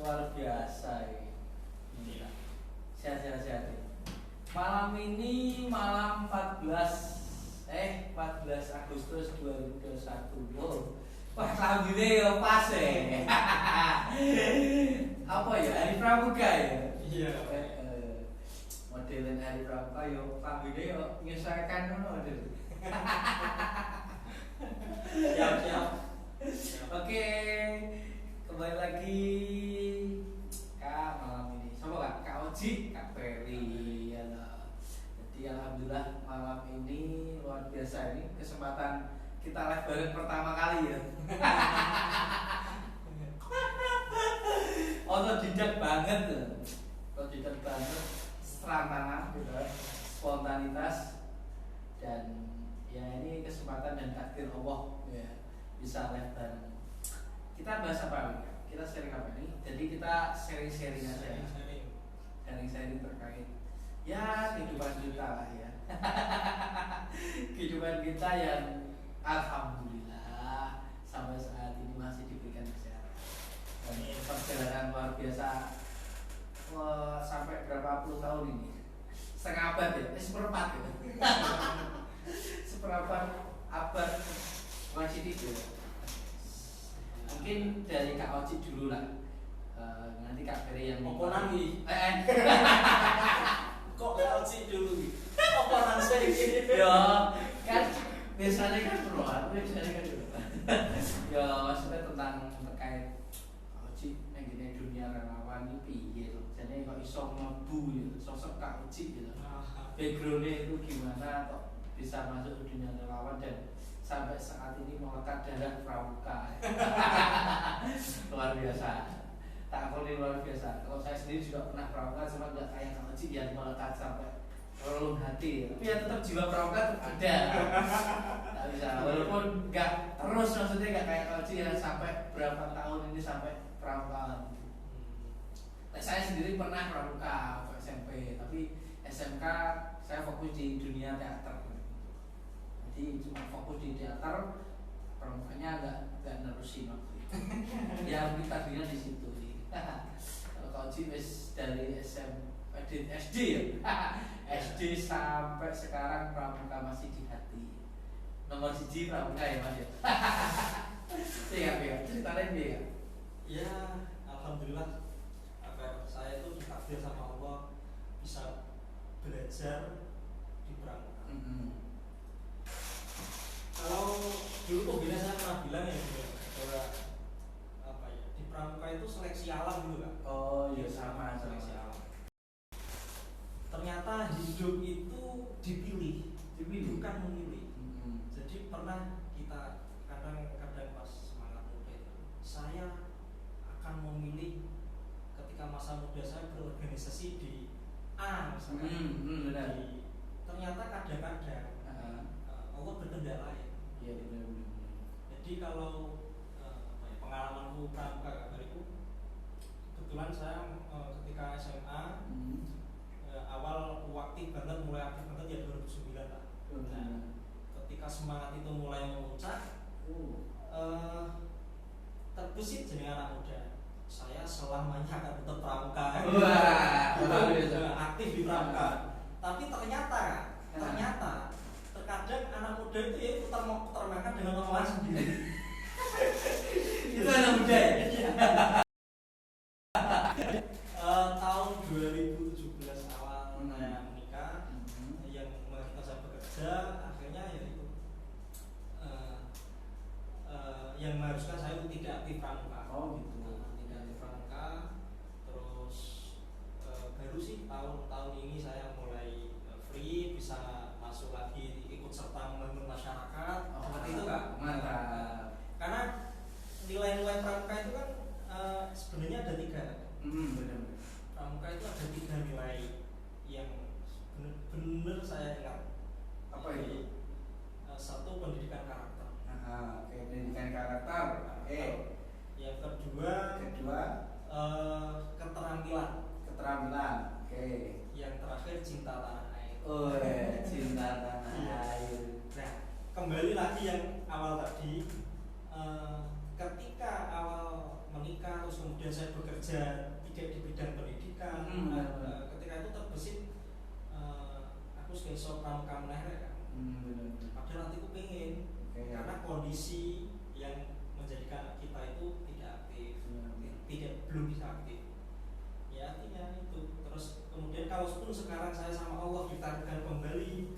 luar biasa ini. Iya. Sehat-sehat. Malam ini malam 14 Agustus 2021. Wow. Wah, lagunya ya pas ya. Apa ya? Hari Pramuka ya? Iya. Modelin hari Pramuka ya lagunya ya menyesuaikan model. Siap. Oke, kembali lagi Kak malam ini. Coba Kak Oji, Kak Ferry. Jadi alhamdulillah malam ini luar biasa, ini kesempatan kita live bareng pertama kali ya. Otodidak banget, serantangan gitu, spontanitas, dan ya ini kesempatan dan takdir Allah ya, bisa live bareng. Kita bahas apa nih? Kita sharing apa nih? Jadi kita sharing aja. Sharing terkait ya kehidupan kita lah ya. Kehidupan kita yang alhamdulillah sampai saat ini masih diberikan kesehatan. Dan perjalanan luar biasa sampai berapa puluh tahun ini? Setengah abad ya? Seperempat ya? Seperempat abad masih tidur. Mungkin dari Kak Oji dulu lah. Nanti Kak Ferry yang Apa nanti? Kok Kak Oji dulu? Apa nanti? Ya kan biasanya kan dulu. Ya maksudnya tentang terkait Kak Oji yang gini dunia relawan ini piye loh. Jadi kok iso mlebu gitu, sosok Kak Oji gitu. Backgroundnya itu gimana kok bisa masuk ke dunia relawan dan sampai saat ini melekat darah Pramuka. Luar biasa. Tak boleh luar biasa. Kalau saya sendiri juga pernah Pramuka, cuma nggak kayak Kak Oji yang melekat sampai relung hati. Tapi ya tetap jiwa Pramuka tetap ada. Tak bisa. Walaupun nggak terus, maksudnya nggak kayak Kak Oji yang sampai berapa tahun ini sampai Pramuka. Saya sendiri pernah Pramuka waktu SMP, tapi SMK saya fokus di dunia teater. Jadi cuma fokus di teater, Pramukanya nggak nerusin waktu itu. Ya kita tadinya di situ. Kalau Kak Oji wis dari SD ya, SD sampai sekarang Pramuka masih di hati. Nomor 1 Pramuka ya Mas ya. Iya, ceritanya dia. Ya, alhamdulillah. Saya itu ditakdir sama Allah bisa belajar di Pramuka. Kalau dulu tuh bila saya pernah bilang ya bahwa apa ya, di Pramuka itu seleksi alam dulu kan. Oh iya, sama seleksi alam. Ternyata hidup itu dipilih bukan memilih. Jadi pernah kita kadang-kadang pas semangat muda itu, saya akan memilih ketika masa muda saya berorganisasi di A misalnya. Ternyata kadang-kadang Allah berkehendak lain. Iya, benar. Jadi kalau pengalamanku Pramuka kabarku, kebetulan saya ketika SMA awal aktif banget, mulai aktif banget ya 2009 lah. Nah, ketika semangat itu mulai memuncak, terbesit jadi anak muda. Saya selamanya akan tetap Pramuka. Aktif di Pramuka. Tapi ternyata terkadang anak muda itu ya termakan dengan omongan sendiri. Itu anak muda ya? Tahun 2017 awal saya menikah, yang mengakhirkan saya bekerja, akhirnya ya itu yang mengharuskan saya untuk tidak aktif Pramuka. Oh gitu. Tidak aktif Pramuka. Terus baru sih tahun ini saya mulai free, bisa masuk lagi ikut serta membangun masyarakat. Seperti itu Kak. Mantap. Karena nilai-nilai Pramuka itu kan sebenarnya ada 3. Benar. Pramuka itu ada 3 nilai yang benar-benar saya ingat. Apa itu? Satu, pendidikan karakter. Pendidikan karakter. Yang kedua keterampilan. Yang terakhir cinta tanah air. Cinta tanah air. Nah, kembali lagi yang awal tadi, iso pramuka meneh kan. Bener. Padahal hatiku pengen karena kondisi yang menjadikan kita itu tidak aktif, belum bisa aktif. Ya artinya itu. Terus kemudian kalau pun sekarang saya sama Allah ditakdirkan kembali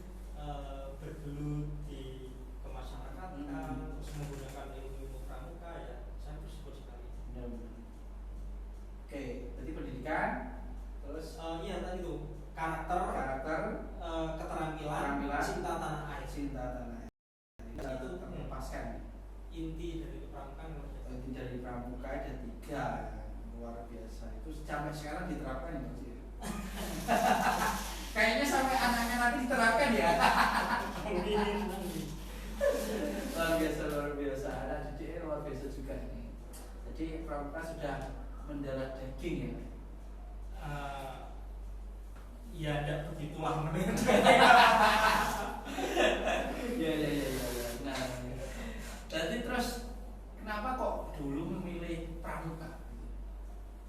bergelut di kemasyarakatan, terus menggunakan ilmu pramuka, ya saya bersyukur sekali. Benar. Oke, berarti pendidikan, terus iya tadi tuh karakter, keterampilan, cinta tanah air. Itu terlepaskan. Inti dari pramuka Inti dari pramuka ada 3, luar biasa. Itu sampai sekarang diterapkan ya, Mas. Kayaknya sampai anaknya nanti diterapkan ya. Luar biasa. Anak didiknya luar biasa juga ini. Jadi pramuka sudah mendarah daging ya. Ya tidak begitulah menurut Ya. Nah, jadi terus kenapa kok dulu memilih pramuka?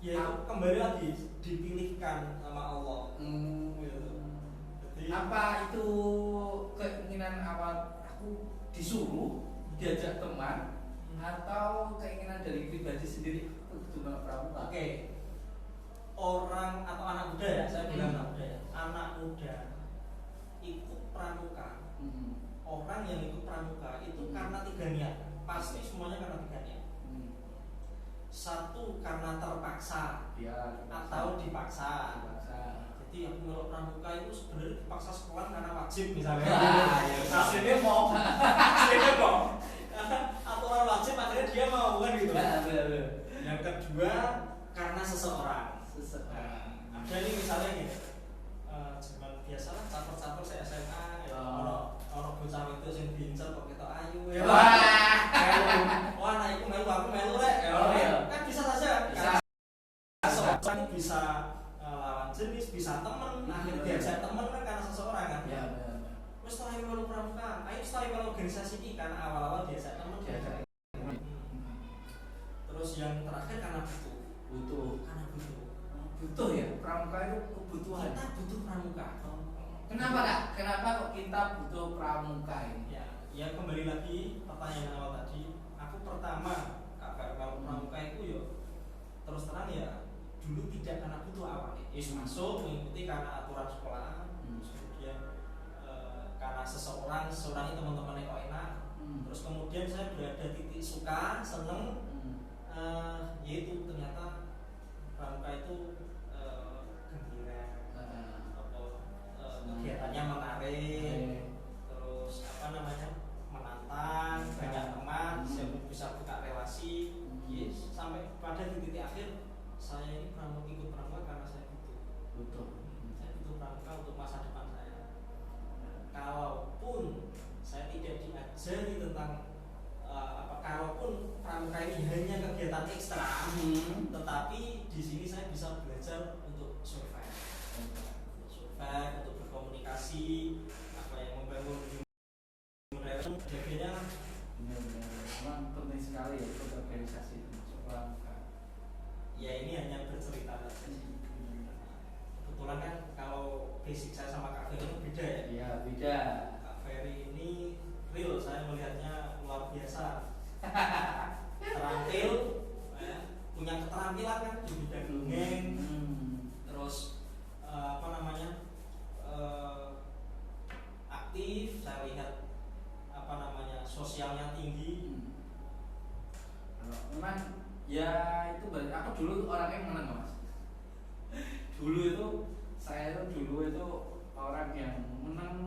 Ya itu kembali lagi dipilihkan sama Allah. Jadi, apa itu keinginan awal aku disuruh diajak teman atau keinginan dari pribadi sendiri untuk pramuka? Oke. Orang atau anak muda ya, saya bilang anak muda ya. Anak muda ikut pramuka. Orang yang ikut pramuka itu karena 3 niat. Pasti semuanya karena 3 niat. 1 karena terpaksa, atau dipaksa. Jadi aku melok pramuka itu sebenarnya dipaksa sekolah karena wajib misalnya. Hasilnya mau. Aturan wajib akhirnya dia mau kan gitu. Yang kedua karena seseorang. Ada nih misalnya gini, zaman biasalah caper-caper saya SMA, orang bocah itu yang bincer kok kita ayu ya. Wah, nah itu melu aku melu rek. Kan bisa saja. Seorang bisa lawan jenis, bisa temen, akhirnya diajak temen kan karena seseorang kan. Ya, terus setelah melu pramuka, ayo setelah melu organisasi ini karena awal-awal diajak temen. Terus yang terakhir karena butuh. Butuh ya, pramuka itu kebutuhan. Kita butuh pramuka. Kenapa Kak? Kenapa kok kita butuh pramuka ini? Ya kembali lagi pertanyaan awal tadi. Aku pertama kalau pramuka itu yo terus terang ya dulu tidak karena butuh awalnya. Masuk mengikuti karena aturan sekolah. Kemudian karena seseorang ini teman-temannya kok enak. Terus kemudian saya berada titik suka, seneng. Yaitu ternyata pramuka itu gembira, kegiatannya menarik, terus menantang, banyak teman, bisa buka relasi, sampai pada titik akhir saya ini ikut pramuka karena saya butuh. Saya butuh pramuka untuk masa depan saya. Kalaupun saya tidak diajari tentang kalaupun pramuka ini hanya kegiatan ekstra, tetapi di sini saya bisa belajar untuk survive, untuk berkomunikasi, membangun relasi, sebagainya. Memang penting sekali ya untuk organisasi termasuk pramuka. Ya ini hanya bercerita saja. Kebetulan kan kalau basic saya sama Kak Ferry beda ya. Iya beda. Kak Ferry ini real, saya melihatnya luar biasa. Terampil, punya keterampilan kan di bidang dongeng, terus aktif, saya lihat sosialnya tinggi. Memang ya itu berarti aku dulu orangnya menang Mas. Saya itu orang yang menang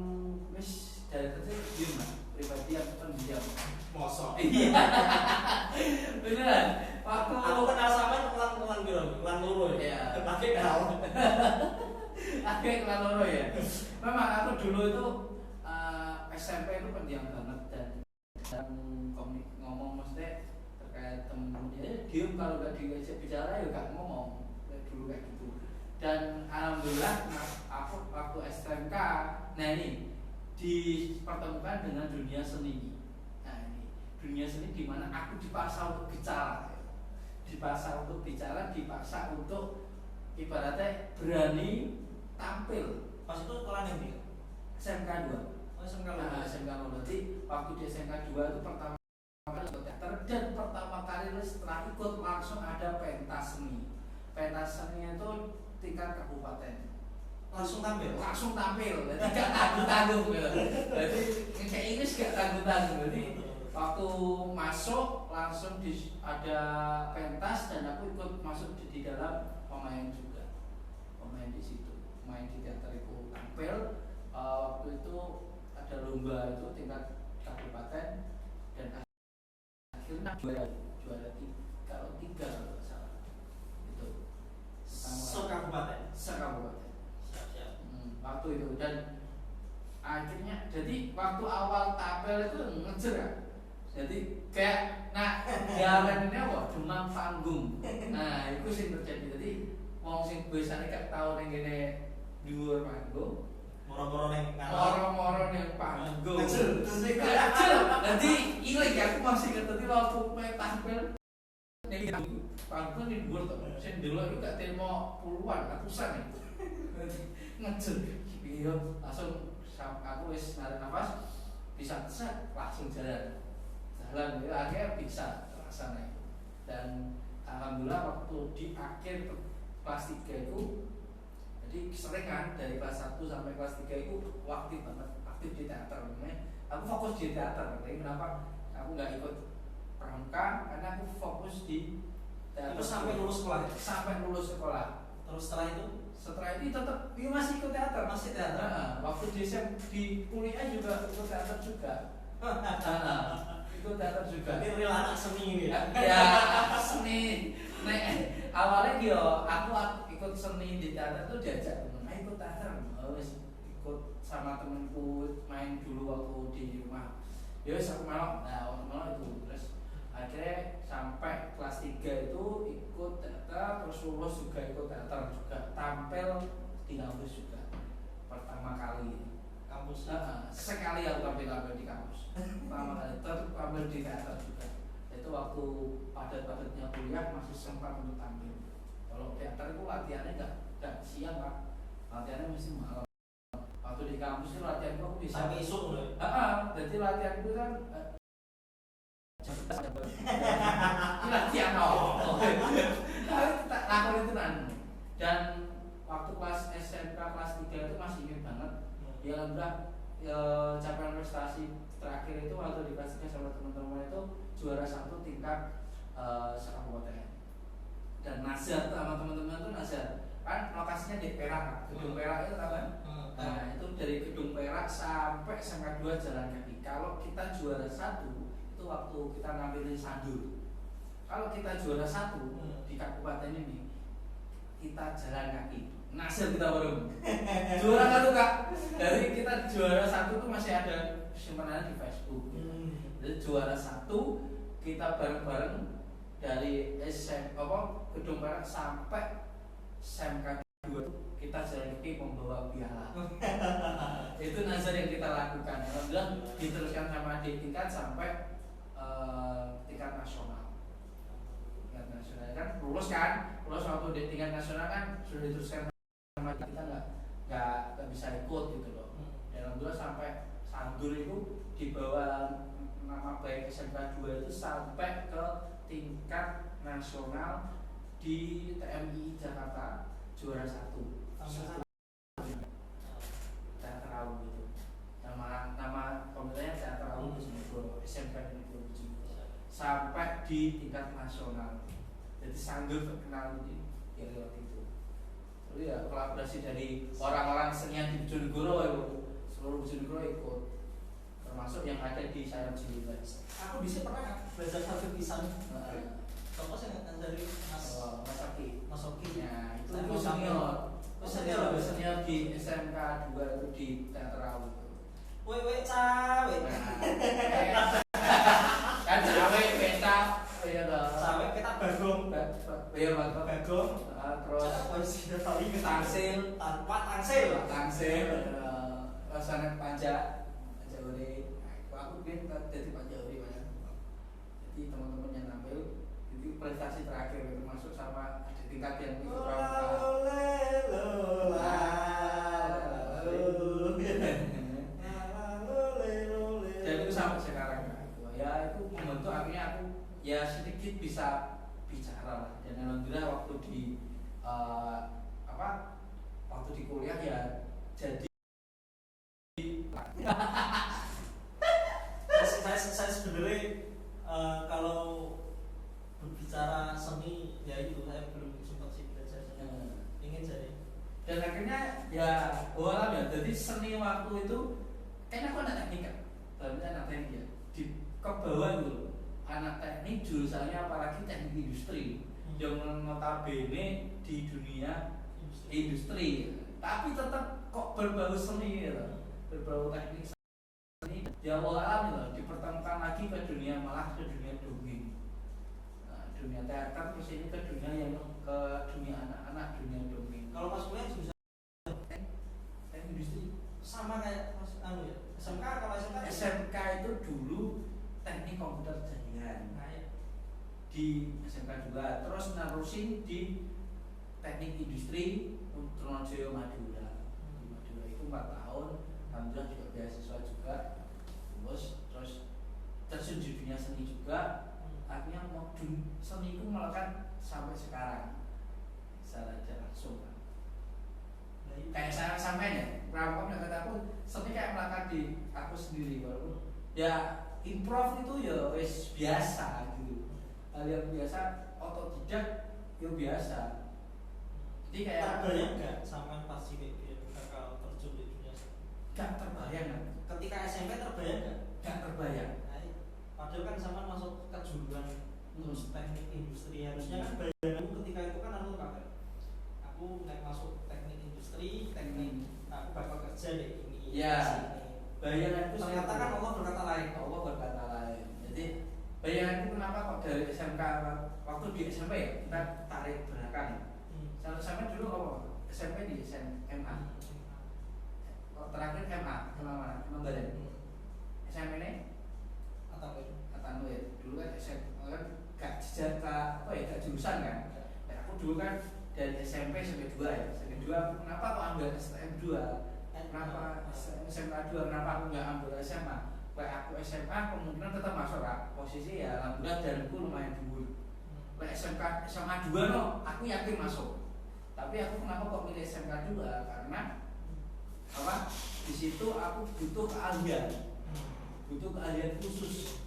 wis dari kecil diem Mas. Pribadi yang pendiam. Mosok. Iya. Beneran. Waktu aku kenal sama ulang loro ya. Pakai kenal. Akhirnya kelan loro ya. Memang aku dulu itu SMP itu pendiam banget dan ngomong mesti terkait temen dia diem, kalau gak diajak bicara ya gak ngomong. Dulu kayak gitu. Dan alhamdulillah aku waktu SMK, nah ini dipertemukan dengan dunia seni. Nah ini dunia seni di mana aku dipaksa untuk bicara, dipaksa untuk ibaratnya berani tampil. Pas itu sekolah yang SMK 2. Oh, SMK lu. Nah, SMK 2. Berarti waktu di SMK 2 itu pertama kali ikut teater, dan pertama kali setelah ikut langsung ada pentas seni. Pentas seni itu tingkat kabupaten. Langsung tampil. Jadi gak tanggung-tanggung gitu. Jadi kayak ini gak tanggung-tanggung. Jadi waktu masuk langsung ada pentas, dan aku ikut masuk di dalam pemain juga. Pemain di situ, pemain di teater itu tampil. Waktu itu ada lomba itu tingkat kabupaten, dan akhirnya juara tiga kalau nggak salah itu sekabupaten. Siap. Waktu itu, dan akhirnya jadi waktu awal tampil itu ngejer ya. Jadi kayak jalan ini apa demam panggung. Nah itu sih terjadi. Jadi wong sing biasanya gak tau ning kene dhuwur panggung, moro-moro ning panggung. Kecil. Jadi ilang aku masih ngerti waktu tampil ning panggung ning dhuwur to. Sing delok itu gak terima puluhan, ratusan ya. Ngejer. Iya, langsung aku wis narik nafas, bisa langsung jalan itu akhirnya bisa terlaksana itu. Dan alhamdulillah waktu di akhir kelas 3 itu, jadi sering kan dari kelas 1 sampai kelas 3 itu aktif di teater. Aku fokus di teater. Tapi kenapa aku nggak ikut pramuka? Karena aku fokus di teater. Itu sampai lulus sekolah. Terus setelah itu tetap masih ikut teater. Nah, waktu di kuliah juga ikut teater juga. Ikut teater juga. Ini real anak seni ini ya. Ya, seni. Awalnya aku ikut seni di teater tuh diajak temen, ikut teater. Ikut sama temenku main dulu waktu di rumah. Ya wis aku melok. Nah, waktu melok itu terus akhirnya sampai kelas 3 itu ikut teater, terus lulus juga ikut teater juga, tampil di kampus juga pertama kali. Sekali aku tampil di kampus. Pertama kali tampil di teater juga. Itu waktu padat-padatnya kuliah masih sempat untuk tampil. Kalau teater itu latihannya nggak siang Pak, latihannya mesti malam. Waktu di kampus itu latihan aku bisa sampai esok loh. Jadi latihan itu kan ini latihan aku itu kan. Dan waktu kelas SMK kelas 3 itu masih ingat banget. Ya alhamdulillah capaian prestasi terakhir itu waktu di kelas 3 sama teman-teman itu juara 1 tingkat sekabupaten. Dan Nazar sama teman-teman itu Nazar kan lokasinya di Perak, gedung Perak itu kan. Nah itu dari gedung Perak sampai SMK 2 jalan kaki. Kalau kita juara 1 itu waktu kita ngambilin Sandur. Kalau kita juara 1 di kabupaten ini kita jalan kaki. Nasir kita baru juara 1 Kak. Dari kita juara 1 tuh masih ada simpanan di Facebook. Jadi juara 1 kita bareng-bareng dari gedung Perak sampai SMK 2 kita jalan kaki membawa piala. Itu nazar yang kita lakukan. Alhamdulillah diteruskan sama di tingkat sampai tingkat nasional. Tingkat nasional kan lulus waktu di tingkat nasional kan sudah diteruskan sama kita nggak bisa ikut gitu loh. Dan alhamdulillah sampai Sandur itu dibawa nama baik SMK 2 itu sampai ke tingkat nasional di TMI Jakarta juara 1. Teater Awu gitu. Nama pemerintahnya Teater Awu SMK itu sampai di tingkat nasional. Jadi Sandur terkenal di lewat itu. Lalu ya kolaborasi dari orang-orang senian di Bojonegoro ya, seluruh Bojonegoro ikut, termasuk yang ada di Sayap Jiliban. Aku bisa pernah belajar satu pisang. Contoh saya dari Mas Oki. Ya itu senior di SMK 2 itu di Teater Awu. Weh cawe. Kan cawe peta ya toh. Cawe peta bagong. Ya bagong. Terus tangsil, rasanya panja uri. Aku biar jadi panja uri banyak. Jadi teman-teman yang tampil itu prestasi terakhir termasuk sama di tingkat yang ikut pramuka. ya sedikit bisa bicara lah. Dan alhamdulillah waktu di waktu di kuliah ya jadi saya sebenarnya kalau berbicara seni ya itu saya belum sempat sih belajar seni. Ingin jadi. Dan akhirnya ya alam ya. Jadi seni waktu itu kayaknya aku anak teknik kan, dalamnya anak teknik ya. Di ke bawah dulu anak teknik jurusannya apalagi teknik industri yang notabene di dunia industri, tapi tetap kok berbau seni gitu, berbau teknik seni. Ya alam gitu, dipertemukan lagi ke dunia, malah ke dunia dongeng, dunia teater, terus ini ke dunia yang ke dunia anak-anak, dunia dongeng. Kalau Mas kuliah jurusan teknik industri sama kayak Mas anu ya. SMK kalau SMK itu dulu teknik komputer jaringan. Nah, ya. Di SMK juga, terus nerusin di teknik industri Trunojoyo Madura. Di Madura itu 4 tahun, alhamdulillah juga beasiswa juga, terus terjun di dunia seni juga. Akhirnya mau seni itu melekat sampai sekarang secara langsung. Kayak saya sampai ya, pramuka yang kata aku seni kayak melekat di aku sendiri, walaupun ya improv itu ya wes biasa gitu, hal yang biasa, otodidak ya biasa. Jadi kayak terbayang nggak sama pasti kayak gitu bakal terjun di dunia seni? Gak terbayang kan? Ketika SMP terbayang nggak? Gak terbayang. Nah, padahal kan sama masuk kejuruan terus teknik industri, harusnya kan bayanganmu ketika itu kan anu kan aku naik masuk teknik industri, teknik aku bakal kerja deh ini. Ya. Bayanganku ternyata kan Allah berkata lain. Allah berkata lain. Jadi bayanganku kenapa kok dari SMK, waktu di SMP ya kita tarik belakang. Kalau SMP dulu apa? SMP di SMA. Terakhir MA, SMA mana? Membadan. SMP ini Atanwir. Dulu kan SMP kan gak jejak apa ya, gak jurusan kan. Nah, aku dulu kan dari SMP sampai 2 ya. Sampai 2 kenapa aku ambil STM 2? Kenapa SMA 2? Kenapa aku nggak ambil SMA? Kayak aku SMA kemungkinan tetap masuk lah. Posisi ya alhamdulillah dalamku lumayan dulu. Kayak SMA 2 no, aku yakin masuk. Tapi aku kenapa kok milih SMK 2? Karena apa? Di situ aku butuh keahlian. Butuh keahlian khusus.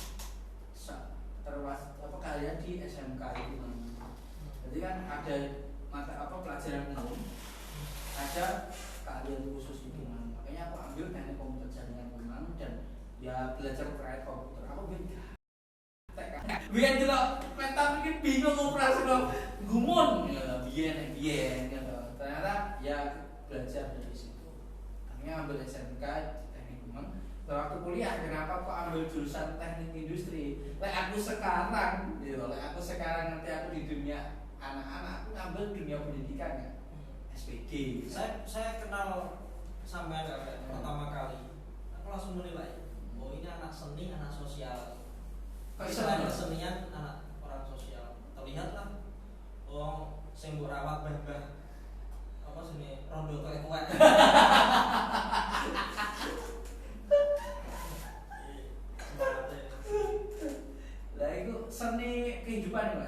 Keahlian di SMK itu. Jadi kan ada mata pelajaran umum. Ada keahlian khusus itu, makanya aku ambil teknik komputer jaringan memang, dan ya belajar terkait komputer. Aku biar dulu peta mungkin bingung operasi lo gumun biar gitu. Ternyata ya belajar dari situ. Akhirnya ambil SMK teknik memang. Waktu kuliah kenapa kok ambil jurusan teknik industri? Aku sekarang nanti aku di dunia anak-anak, aku ambil dunia pendidikan ya. SPD. Saya kenal sampai pertama kali, aku langsung menilai, oh ini anak seni, anak sosial. Selain kesenian, anak orang sosial. Terlihatlah, oh sing mbok rawat bah apa sini rondo tuwek-tuwek. Lah itu seni kehidupan ya,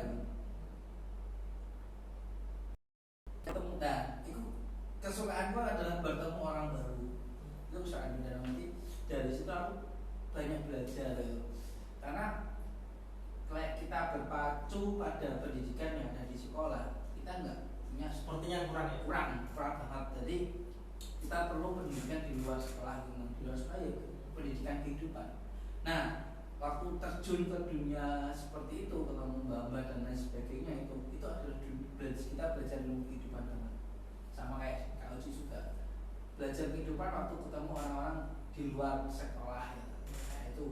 ketemu. Nah, itu kesukaanku adalah bertemu orang baru. Itu kesukaan dalam arti dari situ aku banyak belajar ya. Karena kayak kita berpacu pada pendidikan yang ada di sekolah, kita nggak punya, sepertinya kurang banget. Jadi kita perlu pendidikan di luar sekolah, di luar sekolah ya pendidikan kehidupan. Nah, waktu terjun ke dunia seperti itu, ketemu mbak-mbak dan lain sebagainya, itu adalah kita belajar ilmu kehidupan banget. Sama kayak Kak Uci juga belajar kehidupan waktu ketemu orang-orang di luar sekolah ya. Nah, itu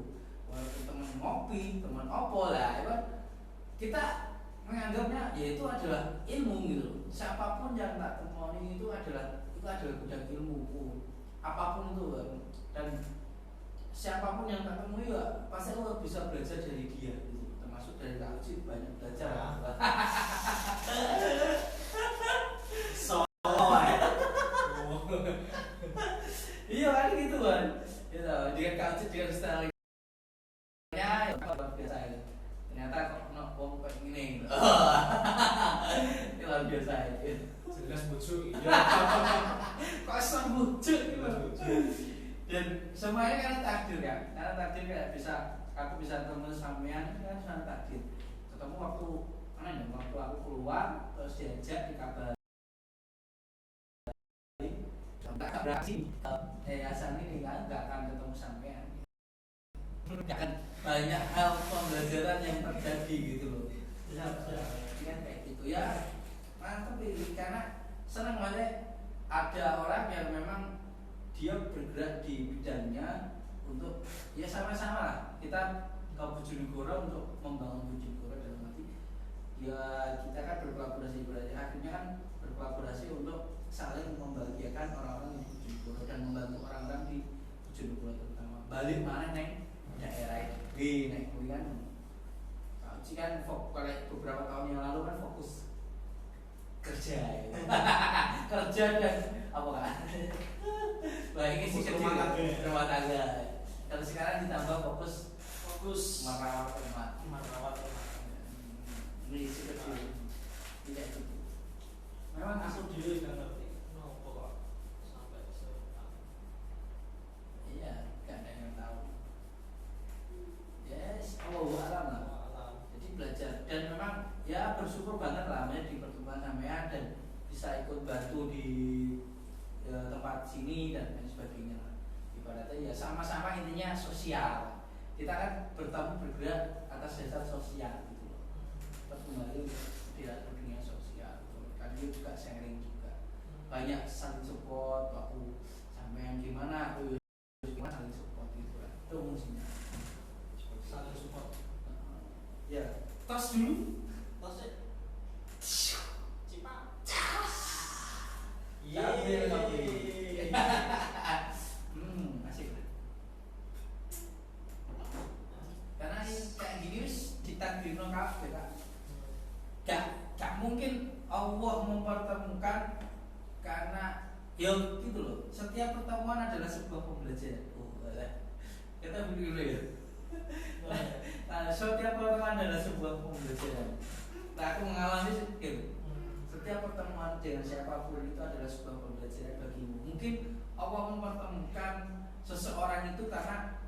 walaupun teman ngopi, teman opo lah, ya, kita menganggapnya ya itu adalah ilmu gitu. Siapapun yang tak temui itu adalah gudang ilmuku, apapun itu kan. Dan siapapun yang tak temui ya pasti lo bisa belajar dari dia gitu. Termasuk dari Kak Uci banyak belajar. Iya kan gitu kan. Gitu. Dengan Kak Uci dengan style ya luar biasa itu. Ternyata kok jelas bujuk kok sembujuk gitu. Dan semuanya karena takdir kan, karena takdir kayak bisa aku bisa ketemu sampean kan karena takdir. Ketemu waktu waktu aku keluar terus diajak dikabari tak berarti yayasan ini kan nggak akan ketemu sampean, nggak akan banyak hal pembelajaran yang terjadi gitu loh. Kan kayak gitu ya, mantap ini karena senang aja ada orang yang memang dia bergerak di bidangnya untuk ya sama-sama lah kita ke Bojonegoro untuk membangun Bojonegoro dalam arti ya kita kan berkolaborasi akhirnya kan berkolaborasi untuk saling membahagiakan orang-orang di Bojonegoro dan membantu orang-orang di Bojonegoro terutama balik mana neng daerah itu neng kan kalau kan beberapa tahun yang lalu kan fokus kerja ya. Kerja dan apa kan baik isi kecil rumah tangga kalau sekarang ditambah fokus merawat rumah ini isi kecil tidak itu memang aku dulu kan ngerti kok sampai iya gak ada yang tahu yes alam lah jadi belajar dan memang ya bersyukur banget lah di pertemuan sampean dan bisa ikut bantu di tempat sini dan lain sebagainya ibaratnya ya sama-sama intinya sosial kita kan bergerak atas dasar sosial gitu loh terus kembali tidak dunia sosial gitu. Kan dia juga sharing juga banyak saling support waktu sampean gimana aku gimana saling support gitu kan itu fungsinya saling support ya tos dulu tosnya cipa sambil kopi asik lah karena kayak gini wis ditakdirno kabeh Kak gak mungkin Allah mempertemukan karena ya gitu loh setiap pertemuan adalah sebuah pembelajaran kita dulu ya nah, setiap pertemuan adalah sebuah pembelajaran nah aku mengalami gitu setiap pertemuan dengan siapapun itu adalah sebuah pembelajaran bagimu. Mungkin Allah mempertemukan seseorang itu karena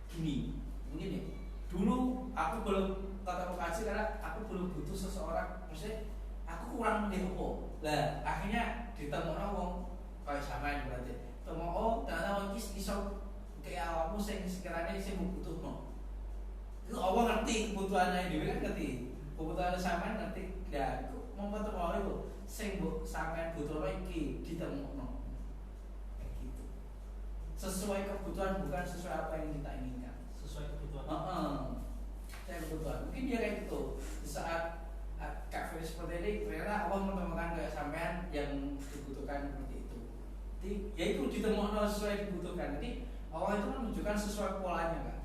gini, mungkin ya. Dulu aku belum ketemu kasih karena aku belum butuh seseorang. Maksudnya aku kurang mendepo. Lah akhirnya ditemukan wong kayak sama yang berarti. Temu ternyata wong iso kayak awakmu sing sekiranya sing butuhno. Itu Allah ngerti kebutuhannya dhewe kan ngerti. Kebutuhan sampean ngerti. Ya mempertemukan itu sing sampean butuhno iki ditemukno kayak gitu sesuai kebutuhan bukan sesuai apa yang kita inginkan sesuai kebutuhan sesuai kebutuhan mungkin dia kayak gitu di saat kafe seperti ini ternyata Allah menemukan kayak sampean yang dibutuhkan seperti itu jadi ya itu ditemukno sesuai dibutuhkan jadi Allah itu menunjukkan sesuai polanya kan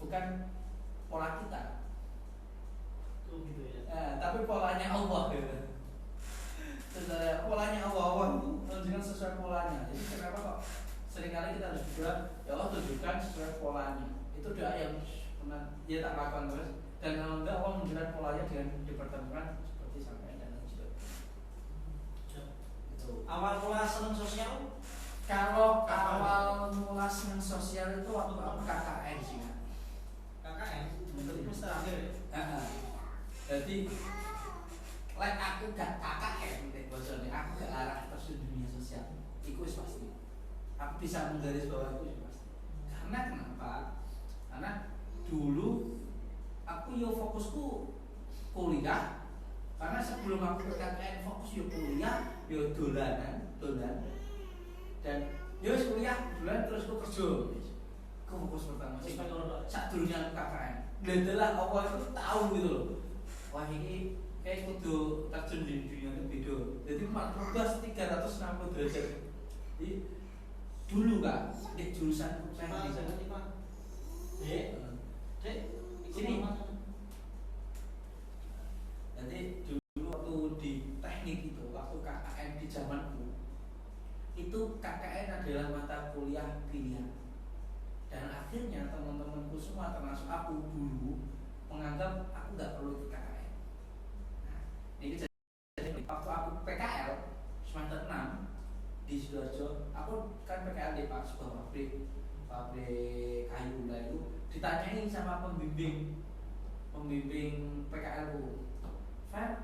bukan pola kita gitu ya. Tapi polanya Allah gitu. Polanya Allah itu tunjukkan sesuai polanya. Jadi kenapa kok seringkali kita harus berdoa ya Allah tunjukkan sesuai polanya. Itu doa yang pernah dia tak lakukan terus dan kalau enggak Allah menunjukkan polanya dengan dipertemukan seperti sampai dan sebagainya. Itu. Awal mula seneng sosial? Kalau awal mula seneng sosial itu waktu aku KKN sih. KKN? Terus terakhir. Jadi aku gak KKN bosone, aku gak arah terus dunia sosial. Iku wis pasti. Aku bisa menggaris bawah itu pasti. Karena kenapa? Karena dulu aku yo fokusku kuliah. Karena sebelum aku ke KKN fokus yo kuliah, yo dolan. Dan yo kuliah dolan terus aku kerja. Aku fokus pertama sih. Sak durunge KKN. Adalah Allah itu tahu gitu loh. Wah ini kayak kudu terjun di dunia itu beda. Jadi merubah 360 derajat. Jadi dulu kak di jurusan saya di mana? Sini. Jadi dulu waktu di teknik itu, waktu KKN di zamanku, itu KKN adalah mata kuliah pilihan. Dan akhirnya teman-temanku semua termasuk aku dulu menganggap aku nggak perlu ikut KKN. Nah, ini jadi waktu aku PK ditanyain sama pembimbing PKL-ku, Fer,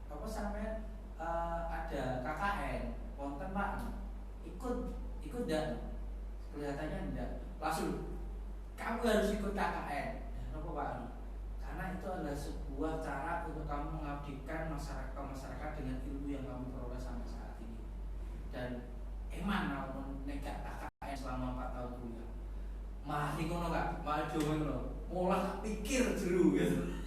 apa sampai ada KKN konten Pak, ikut dan kelihatannya enggak, langsung kamu harus ikut KKN. Kenapa Pak? Karena itu adalah sebuah cara untuk kamu mengabdikan masyarakat dengan ilmu yang kamu peroleh sampai saat ini. Dan emang namun nekat KKN selama 4 tahun kuliah malah ngono Kak, malah jowo ngono, malah tak pikir dulu gitu.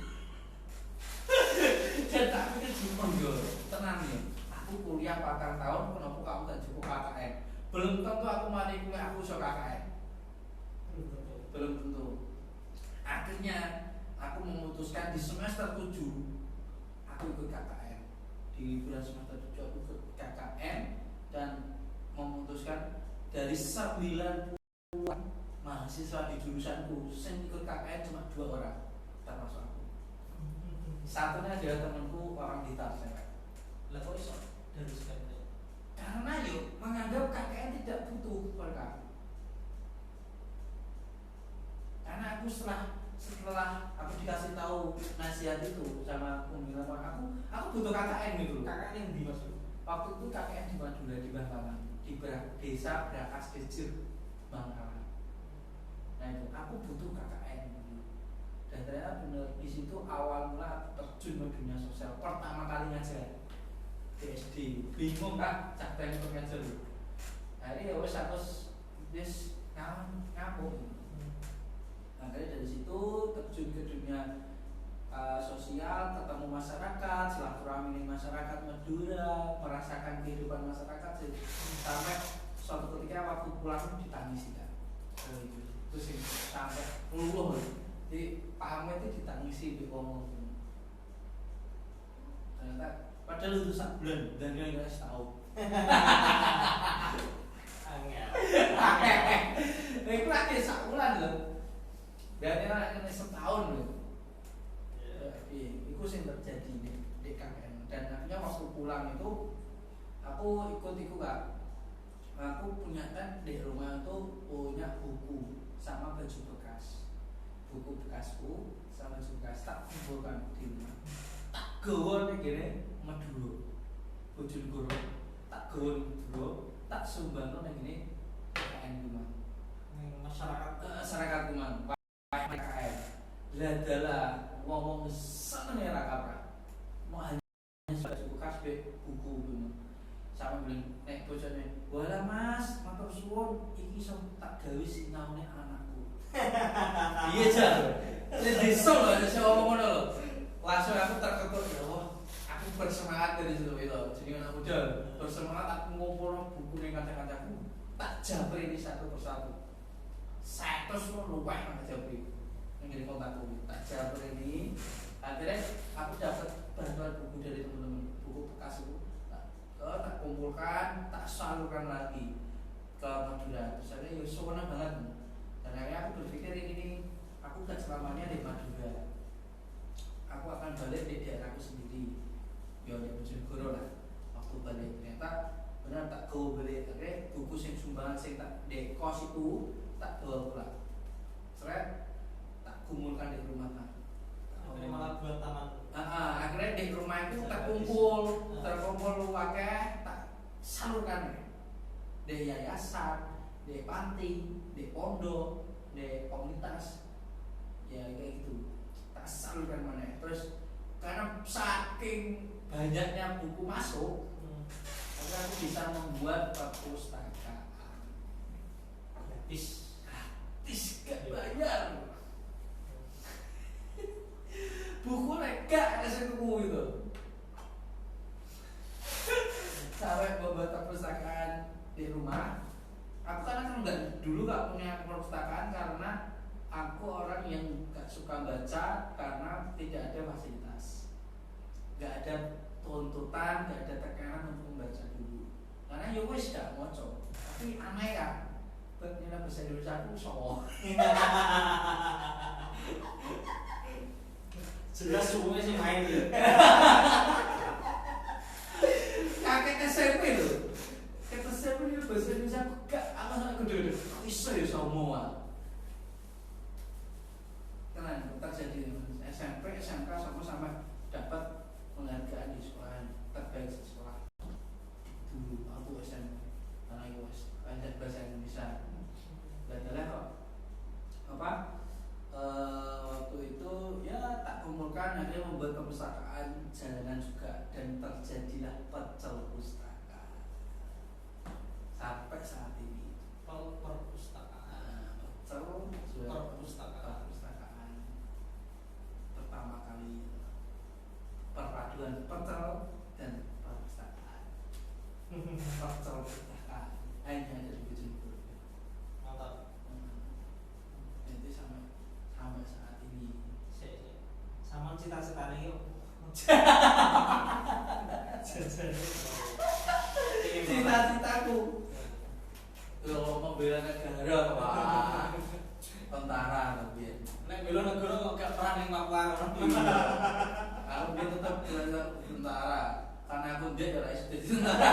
Dan tak pikir jempol yo, tenang ya. Aku kuliah 4 tahun, kenapa kamu tak cukup KKN? Belum tentu aku mari kuliah aku iso KKN. Belum tentu. Akhirnya aku memutuskan di semester 7 aku ikut KKN. Di bulan semester 7 aku ikut KKN dan memutuskan dari 90 mahasiswa di jurusanku yang ikut KKN cuma 2 orang, termasuk aku. Satunya adalah temanku orang Blitar. Lah kok iso dari sekarang? Karena yuk menganggap KKN tidak butuh mereka. Karena aku setelah aku dikasih tahu nasihat itu sama pembimbing aku butuh KKN gitu. KKN yang dimaksud? Waktu itu KKN di Madura di Bangkalan, di desa Brakas Kecil Bangkalan. Nah itu aku butuh KKN gitu. Dan ternyata benar di situ awal mula terjun ke dunia sosial pertama kali ngajar di SD. Bingung Kak, cak pengen ngajar dulu. Akhirnya ya wes aku ngamuk. Akhirnya dari situ terjun ke dunia sosial, ketemu masyarakat, silaturahmi dengan masyarakat Madura, merasakan kehidupan masyarakat sampai suatu ketika waktu pulang ditangisi Kak. Terus sampai luluh, jadi Pak Ahmed itu ditangisi di ngomong. Ternyata padahal itu 1 bulan dan dia nggak tahu. Angel. Nah itu lagi 1 bulan loh. Dan dia akhirnya setahun loh. Itu yang terjadi di KKN. Dan akhirnya waktu pulang itu aku ikut Kak. Aku punya kan di rumah itu punya buku sama baju bekas. Buku bekasku sama baju bekas tak kumpulkan di rumah. Tak gawa nih gini Madura, Bojonegoro, tak gawa Madura, tak sumbang nih gini KKN rumah. Masyarakat rumah, KKN. Ladalah ngomong seneng ya rakapra. Mau hanya baju bekas buku bener. Sama bilang nek bojone, "Walah Mas, matur suwun, iki iso tak gawe sinaune anakku." Iya jar. Desa lho desa ngomong ngono lho. Langsung aku terketuk ya Allah. Aku bersemangat dari situ itu. Jadi anak muda bersemangat aku ngumpulno buku ning kanca-kancaku. Tak jabri ini satu persatu. 100 luwih nang jabri. Ning ngene kontakku. Tak jabri ini. Akhirnya aku dapat bantuan buku dari teman-teman, buku bekas itu. Tak kumpulkan, tak salurkan lagi ke Madura. Misalnya ya senang banget. Dan akhirnya aku berpikir ini aku gak selamanya di Madura. Aku akan balik di daerahku sendiri. Ya di Bojonegoro lah. Waktu balik ternyata benar tak gawa balik. Akhirnya buku sing sumbangan sing tak di kos itu tak bawa pulang. Seret tak kumpulkan di rumah kan. Akhirnya malah buat taman. Akhirnya di rumah itu terkumpul wakeh tak salurkan di yayasan, di panti, di pondok, di komunitas, ya kayak gitu tak salurkan mana. Terus karena saking banyaknya buku masuk, maka aku bisa membuat perpustakaan gratis gak bayar. Buku lega SMU itu sampai membuat perpustakaan di rumah. Aku kan dulu gak punya perpustakaan karena aku orang yang gak suka baca karena tidak ada fasilitas, gak ada tuntutan, gak ada tekanan untuk membaca dulu. Karena ya wis gak moco, tapi aneh kan nilai bahasa Indonesia aku soal. Jelas semuanya sih main gitu. Kakek SMP loh. Kakek SMP itu bahasa Indonesia gak apa-apa gede-gede. Bisa ya semua. simpulkan akhirnya membuat perpustakaan jalanan juga dan terjadilah pecel pustaka sampai saat ini. Perpustakaan. Pecel perpustakaan pertama kali perpaduan pecel dan perpustakaan. Pecel pustaka hanya ada di Bojonegoro. Mantap. Itu sampai saat ini. Sama cita-cita nih yuk. Cita-citaku kalau membela negara wah tentara tapi Nek bela negara kok gak perang ning Papua. aku dia tetap bela tentara karena aku dia ora iso jadi tentara.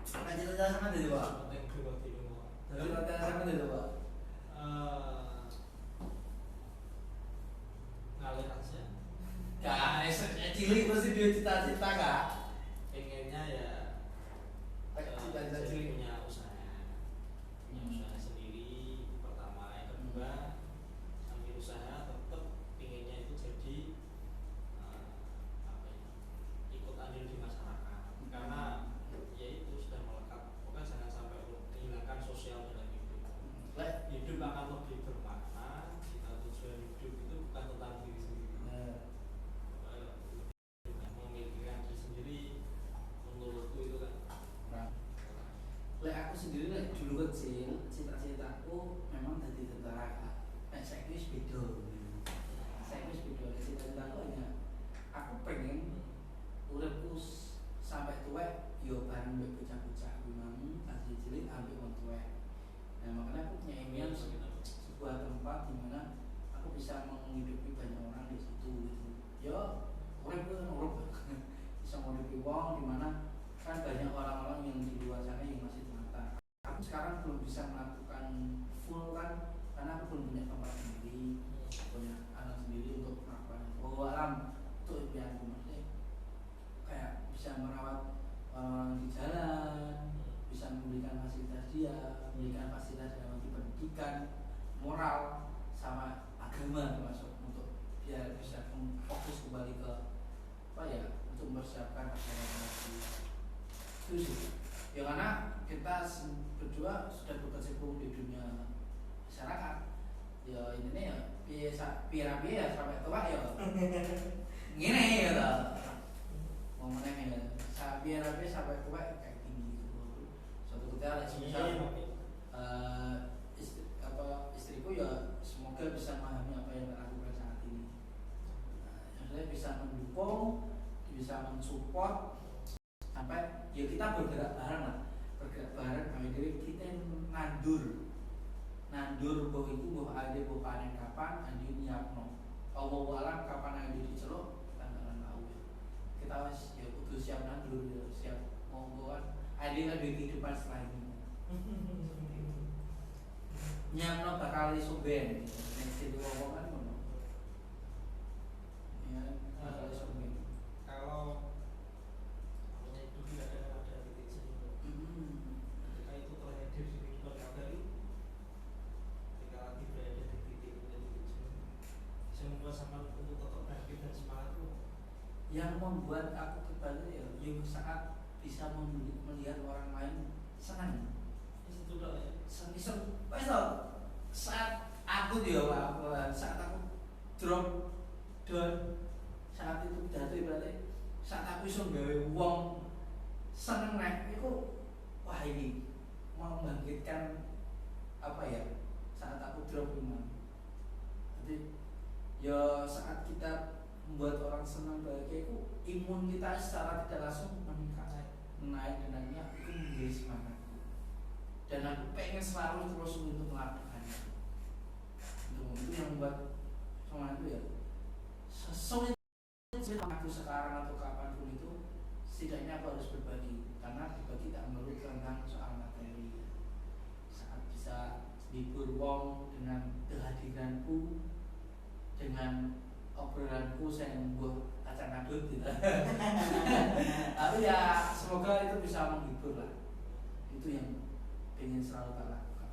Cita-cita sama dari Pak. Cita-cita sama dari Pak. Ngalir aja. Guys, cilik pasti dia cita-cita kak. Pengennya ya Cita-cita jadi cilik. punya usaha sendiri pertama, yang kedua sambil usaha tetap pengennya itu jadi apa ya, ikut andil di masyarakat karena ya itu sudah melekat, pokoknya jangan sampai menghilangkan sosial dalam hidup. Hidup akan lebih bermakna jika tujuan hidup itu bukan tentang diri sendiri. Memikirkan diri sendiri menurutku itu kan. Aku sendiri dulu kecil cita-citaku memang jadi tentara kak. Saya itu beda. Saya itu beda. Cita-citaku hanya aku pengen uripku sampai tua yo bareng mbek bocah-bocah memang kasih cilik ambil wong tua. Nah makanya aku punya impian sebuah tempat di mana aku bisa menghidupi banyak orang di situ gitu. Yo uripku kan urip bisa menghidupi wong di mana kan banyak orang-orang yang di luar sana yang masih terlantar. Aku sekarang belum bisa melakukan full kan karena aku belum punya tempat sendiri, punya anak sendiri untuk melakukan alam itu impianku maksudnya kayak bisa merawat orang di jalan, bisa memberikan fasilitas dia, memberikan fasilitas dalam pendidikan, moral sama agama termasuk untuk biar bisa fokus kembali ke apa ya untuk mempersiapkan masyarakat itu sih. Ya karena kita berdua sudah berkecimpung di dunia masyarakat. Ya ini ya biasa ya sampai tua ya. Gini ya lah. Ngomongnya ya. Sampai tua kayak gini gitu. Suatu ketika misal istriku ya semoga bisa memahami apa yang kita lakukan saat ini. Saya bisa mendukung, bisa mensupport sampai ya kita bergerak bareng kami diri kita nandur bahwa itu bahwa ada bahwa panen kapan andi nyiapno Allah alam kapan andi diceluk kita nggak tahu ya kita harus ya kudu siap nandur ya siap monggo kan ada kehidupan setelah ini nyiapno bakal iso ben nek situ wong kan ngono ya bakal iso ben Kalau itu tidak ada titik jenuh. Ketika itu terhadir di kehidupan kembali, ketika lagi berada di titik jenuh, saya membuat sama untuk tetap bangkit dan semangat itu. Yang membuat aku kembali ya yang saat bisa melihat orang lain senang. Itu sudah ya. Saat aku saat aku drop down saat itu jatuh berarti saat aku bisa gawe wong seneng nek iku wah ini membangkitkan apa ya saat aku drop memang jadi ya saat kita membuat orang senang bahagia itu imun kita secara tidak langsung meningkat naik dan naiknya itu menjadi semangatku dan aku pengen selalu terus untuk melakukannya itu yang membuat semangatku ya sulit aku sekarang atau kapanpun itu setidaknya aku harus berbagi karena berbagi tak melulu tentang soal materi saat bisa hibur wong dengan kehadiranku dengan obrolanku saya membuat kacang adut gitu tapi ya semoga itu bisa menghibur lah itu yang ingin selalu tak lakukan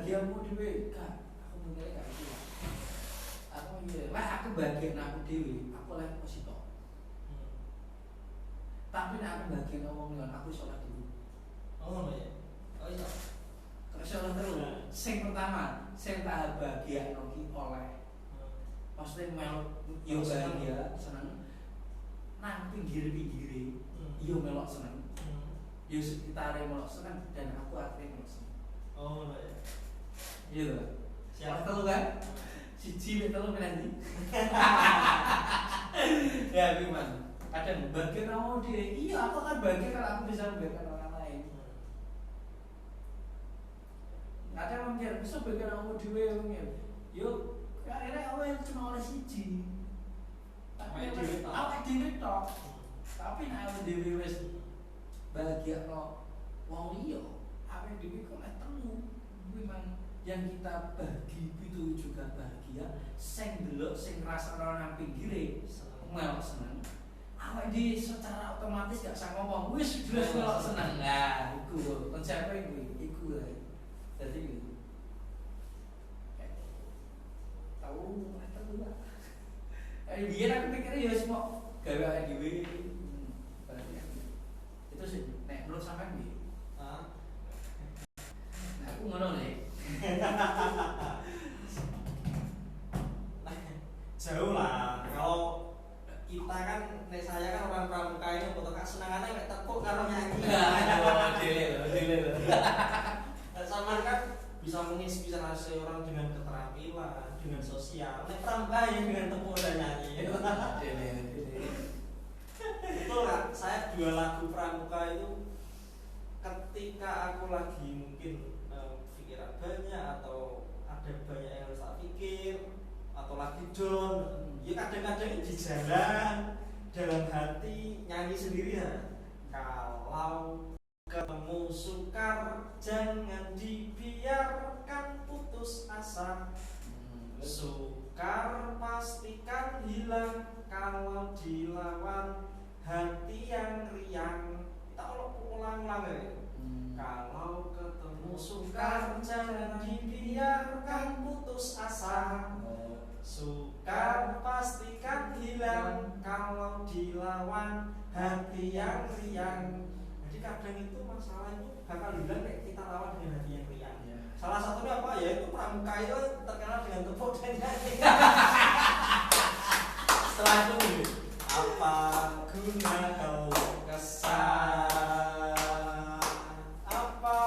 bahagiamu dhewe kan aku mikirnya kayak gitu aku mikir lah aku bahagia aku dhewe aku lek positif tapi nek aku bahagia wong liya aku iso lagi oh ya oh iya iso terus sing pertama sing tak bahagia ki oleh maksudnya mel yo bahagia seneng nang pinggir-pinggire yo melok seneng yo sekitare melok seneng dan aku akhirnya melok seneng oh ya iya siapa telu kan siji mek telu menanti ya gimana kadang bagian kamu dia iya aku kan bahagia kalau aku bisa membiarkan orang lain kadang mikir bisa bagian kamu dia mikir yuk akhirnya awal cuma oleh siji tapi awal dhewe tok tapi nek awal dhewe wis bahagia no wong liya awal dhewe kok telu memang yang kita bagi itu juga bahagia sing delok sing ngrasakno nang pinggire melok seneng awak di secara otomatis gak usah ngomong wis jelas melok seneng nah iku konsepnya iku lah jadi gitu tahu mereka tuh lah biar aku pikirnya ya semua gawe awake dhewe itu sih nek menurut sampean piye aku ngono nek jauh lah kalau kita kan nek saya kan orang pramuka ini foto kesenangannya mek tepuk karo nyanyi dele sama kan bisa menginspirasi orang dengan keterampilan dengan sosial nek pramuka ya dengan tepuk dan nyanyi betul kan saya 2 lagu pramuka itu ketika aku lagi mungkin pikiran banyak atau ada banyak yang harus tak pikir atau lagi down ya kadang-kadang di jalan dalam hati nyanyi sendiri ya kalau ketemu sukar jangan dibiarkan putus asa sukar pastikan hilang kalau dilawan hati yang riang kita ulang-ulang ya kalau ketemu sukar jangan dibiarkan putus asa sukar pastikan hilang kalau dilawan hati yang riang jadi kadang itu masalah itu bakal hilang kita lawan dengan hati yang riang salah satunya apa ya itu pramuka itu terkenal dengan tepuk dan nyanyi setelah itu apa guna kau kesal apa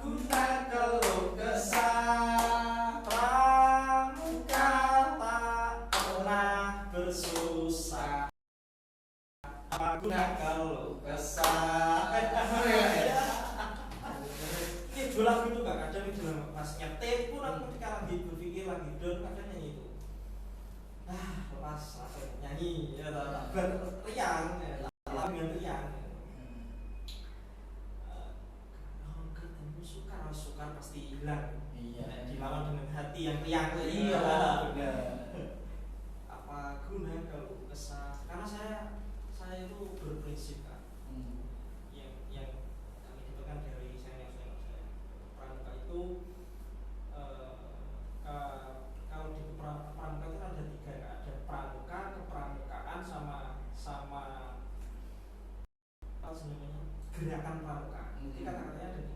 guna kau kesal pramuka tak pernah bersusah apa guna kau kesal ini 2 lagu itu gak kadang itu pas nyetir pun aku ketika lagi berpikir lagi down kadang nyanyi itu lepas langsung nyanyi ya riang dengan riang kalau ketemu sukar pasti hilang dilawan dengan hati yang riang iya benar apa guna kalau kesal karena saya itu berprinsip kan yang kami dapatkan dari saya pramuka itu kalau di pramuka itu ada 3 ada pramuka kepramukaan sama apa sebenarnya gerakan pramuka jadi kata-katanya ada 3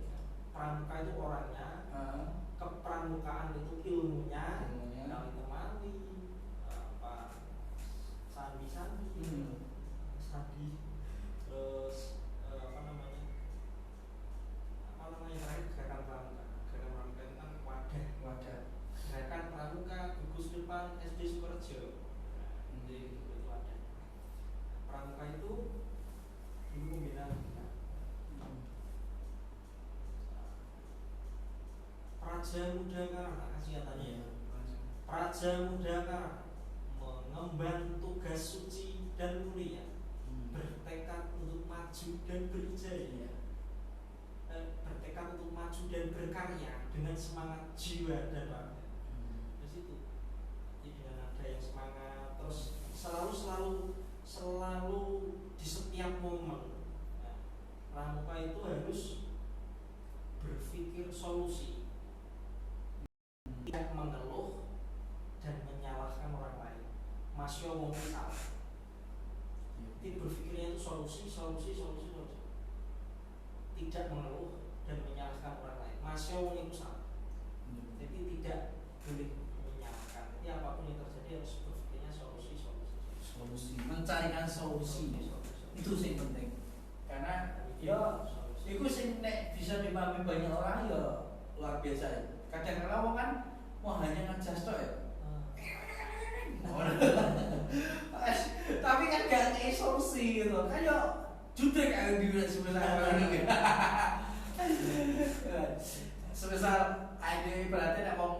pramuka itu orangnya kepramukaan itu ilmunya kali temali sandi terus apa namanya terakhir gerakan pramuka itu kan wadah gerakan pramuka gugus depan SD Sukorejo jadi itu wadah pramuka itu dulu membina Praja Muda Karang kasih katanya ya Praja Muda Karang mengemban tugas suci dan mulia bertekad untuk maju dan berjaya bertekad untuk maju dan berkarya dengan semangat jiwa dan raga di situ jadi dengan ada yang semangat terus selalu di setiap momen pramuka itu harus berpikir solusi masih wong iki salah. Jadi berpikirnya itu solusi. Tidak mengeluh dan menyalahkan orang lain. Masih wong itu salah. Jadi tidak boleh menyalahkan. Jadi apapun yang terjadi harus berpikirnya solusi. Mencarikan solusi. Itu sih penting. Karena ya itu sih nek bisa dipahami banyak orang ya luar biasa ya. Kadang-kadang orang kan mau hanya ngejas tok ya. Tapi kan gak ada solusi gitu. Kan ya jutek ayo di sebesar ini. Sebesar ada berarti nek wong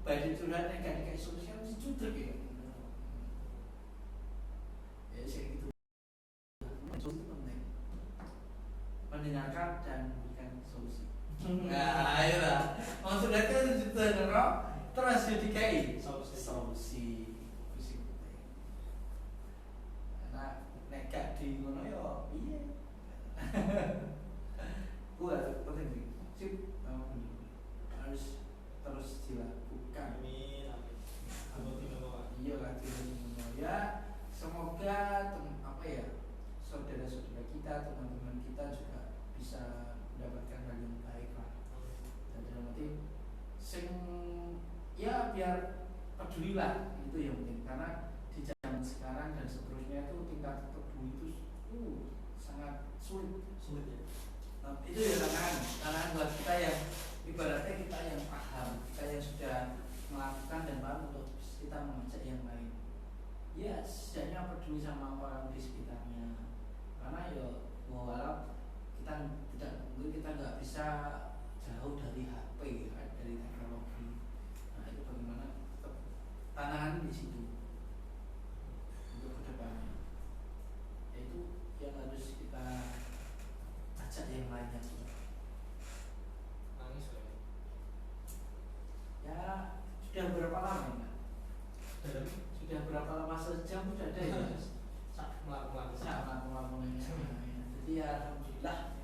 badhe curhat nek gak dikasih solusi mesti jutek ya. Ya sih gitu. Solusi penting. Mendengarkan dan memberikan solusi. Nah, ayolah. Maksudnya kan itu terus dikai solusi. Nah, nek gak di ngono yo piye? Gua penting sih. Harus terus dilakukan. Amin. Iya lah ya. Semoga apa ya saudara-saudara kita, teman-teman kita juga bisa mendapatkan hal yang baik lah. Dan dalam arti sing ya biar pedulilah itu yang penting karena di zaman sekarang dan seterusnya itu tingkat peduli itu sangat sulit ya. Nah, itu ya tantangan buat kita yang ibaratnya kita yang paham, kita yang sudah melakukan dan paham untuk kita mengajak yang lain. Ya setidaknya peduli sama orang di sekitarnya. Karena ya walau kita tidak mungkin kita nggak bisa jauh dari HP dari teknologi. Nah itu bagaimana tantangan di situ untuk kedepannya. Itu yang harus kita ajak yang lainnya juga. Nangis Ya sudah berapa lama ya? Sudah berapa lama sejam sudah ada ya? Melakukan jadi ya alhamdulillah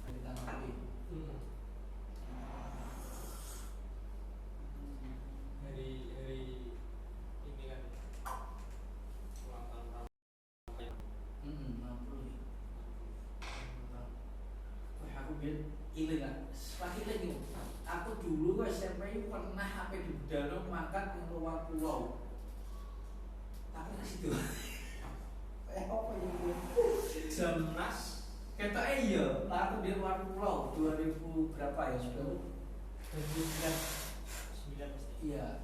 kita mampu. Hari ini kan ulang tahun mampu nih. Wah aku biar ilang kan, pasti lagi. Aku dulu SMP pernah sampai di Budalo makan di luar pulau. Tapi ke situ. Apa ya? Jamnas Kata iya, aku di luar pulau 2000 berapa ya? 2009 pasti. Iya.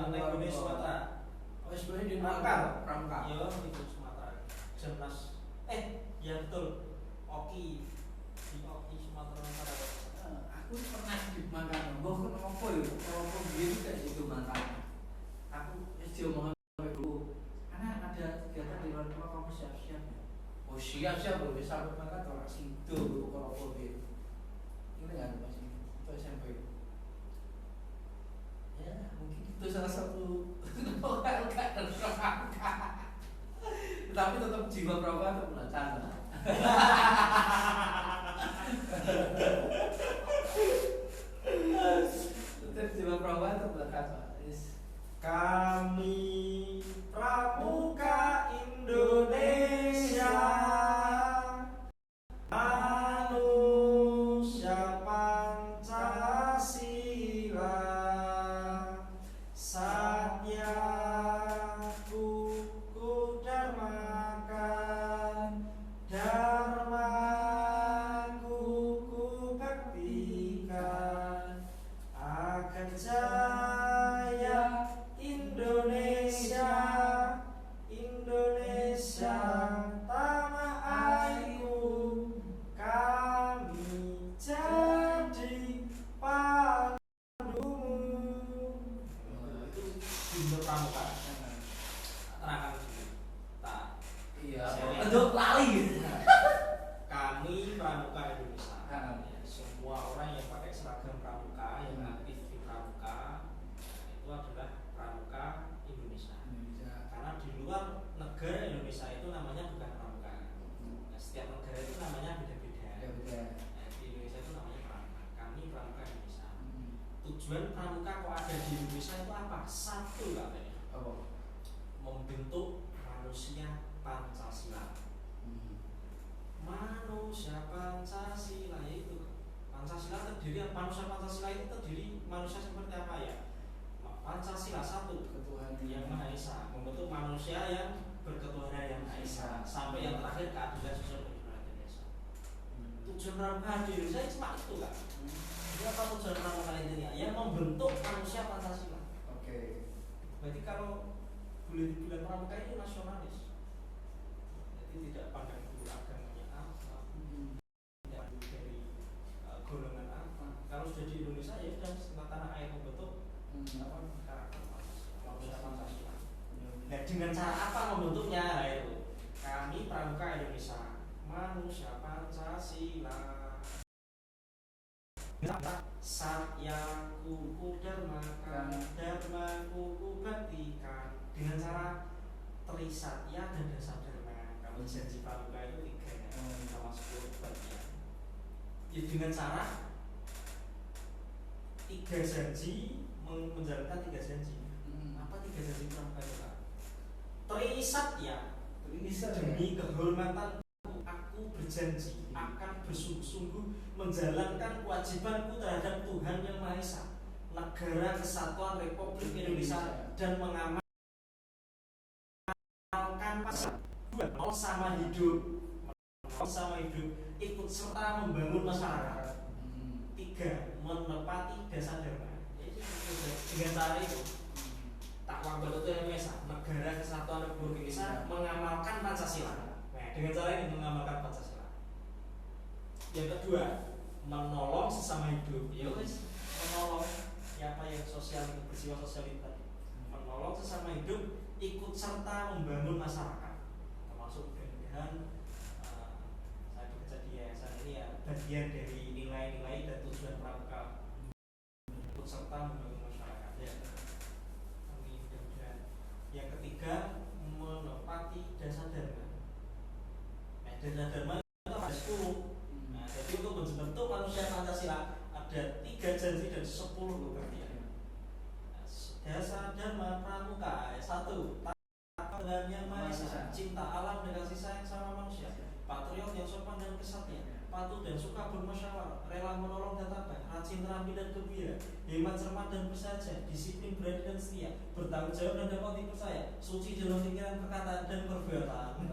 Naik Gunung Sumatera. Oh sebenarnya di Pramuka. Iya itu Sumatera. Jamnas. Ya betul. Oki Sumatera Utara. Aku pernah di makan. Gue kenapa ya? Kenapa gitu kayak itu makan? Aku diomongin dulu. Karena ada kegiatan di luar pulau kamu siap-siap ya. Oh siap-siap loh, bisa makan orang situ kalau gitu. Ini nggak ada masih itu SMP. Ya mungkin itu salah satu orang dan pramuka. Tapi tetap jiwa pramuka tetap belajar. Tetap jiwa pramuka tetap belajar. Kami Pramuka Indonesia, manusia Pancasila, Satya Kuku Dharmakan, Dharma Kuku Baktikan, akan jaya Indonesia, Indonesia tanah airku, kami jadi pandumu. Itu Bunda Pramuka. Terangkan dulu. Iya. Untuk lali. Kami Pramuka Indonesia. Ya, semua orang yang pakai seragam Pramuka, yang aktif di Pramuka, itu adalah Pramuka Indonesia. Karena di luar negara Indonesia itu namanya bukan Pramuka. Nah, setiap negara itu namanya beda-beda. Nah, di Indonesia itu namanya Pramuka. Kami Pramuka Indonesia. Tujuan Pramuka kok ada di Indonesia itu apa? Satu katanya. membentuk manusia Pancasila. Manusia Pancasila itu Pancasila terdiri manusia Pancasila itu terdiri manusia seperti apa ya? Pancasila satu Ketuhanan yang Maha Esa, membentuk manusia yang berketuhanan yang Maha Esa, sampai yang terakhir keadilan sosial berkeadilan Indonesia. Tujuan Pramuka di Indonesia cuma itu kan? Jadi apa tujuan Pramuka intinya? Yang membentuk manusia Pancasila. Oke. Berarti kalau boleh dibilang Pramuka itu nasionalis. Jadi tidak pandang dulu agamanya apa, tidak dulu dari golongan apa. Kalau sudah di Indonesia ya sudah setelah tanah air membentuk karakter manusia Pancasila. Nah, dengan cara apa membentuknya? Nah, itu kami Pramuka Indonesia manusia Pancasila. Satya kuku dharma dharma kuku baktikan, dengan cara trisatya dan dasar dharma. Kalau janji Pramuka itu 3 sama 10 bagian. Ya dengan cara 3 janji, menjalankan 3 janji. Apa 3 janji Pramuka itu? Trisatya, demi kehormatan aku berjanji akan bersungguh-sungguh menjalankan kewajibanku terhadap Tuhan Yang Maha Esa, Negara Kesatuan Republik Indonesia, dan mengamalkan mau sama hidup, ikut serta membangun masyarakat. 3, menepati dasar dharma. Dengan cara itu takwa kepada Tuhan Yang Maha Esa, Negara Kesatuan Republik Indonesia, mengamalkan Pancasila. Nah, dengan cara ini mengamalkan Pancasila. Yang kedua, menolong sesama hidup. Ya wis, menolong ya apa yang sosial, berjiwa sosial itu tadi. Menolong sesama hidup, ikut serta membangun masyarakat. Termasuk dengan saya bekerja di yayasan ini ya, bagian dari nilai-nilai dan tujuan Pramuka. Ikut serta membangun masyarakat. Ya. Amin. Yang ketiga, menepati dasar dharma. Nah, dasar dharma itu ada 10. Nah, jadi untuk membentuk manusia Pancasila ada 3 janji dan 10 pengertian. Dasar dharma Pramuka 1, takwa Tuhan Yang Maha Esa, cinta alam dan kasih sayang sama manusia, patriot yang sopan dan kesatria, patuh dan suka bermusyawarah, rela menolong dan tabah, rajin terampil dan gembira, hemat cermat dan bersahaja, disiplin berani dan setia, bertanggung jawab dan dapat dipercaya, suci dalam pikiran, perkataan dan perbuatan.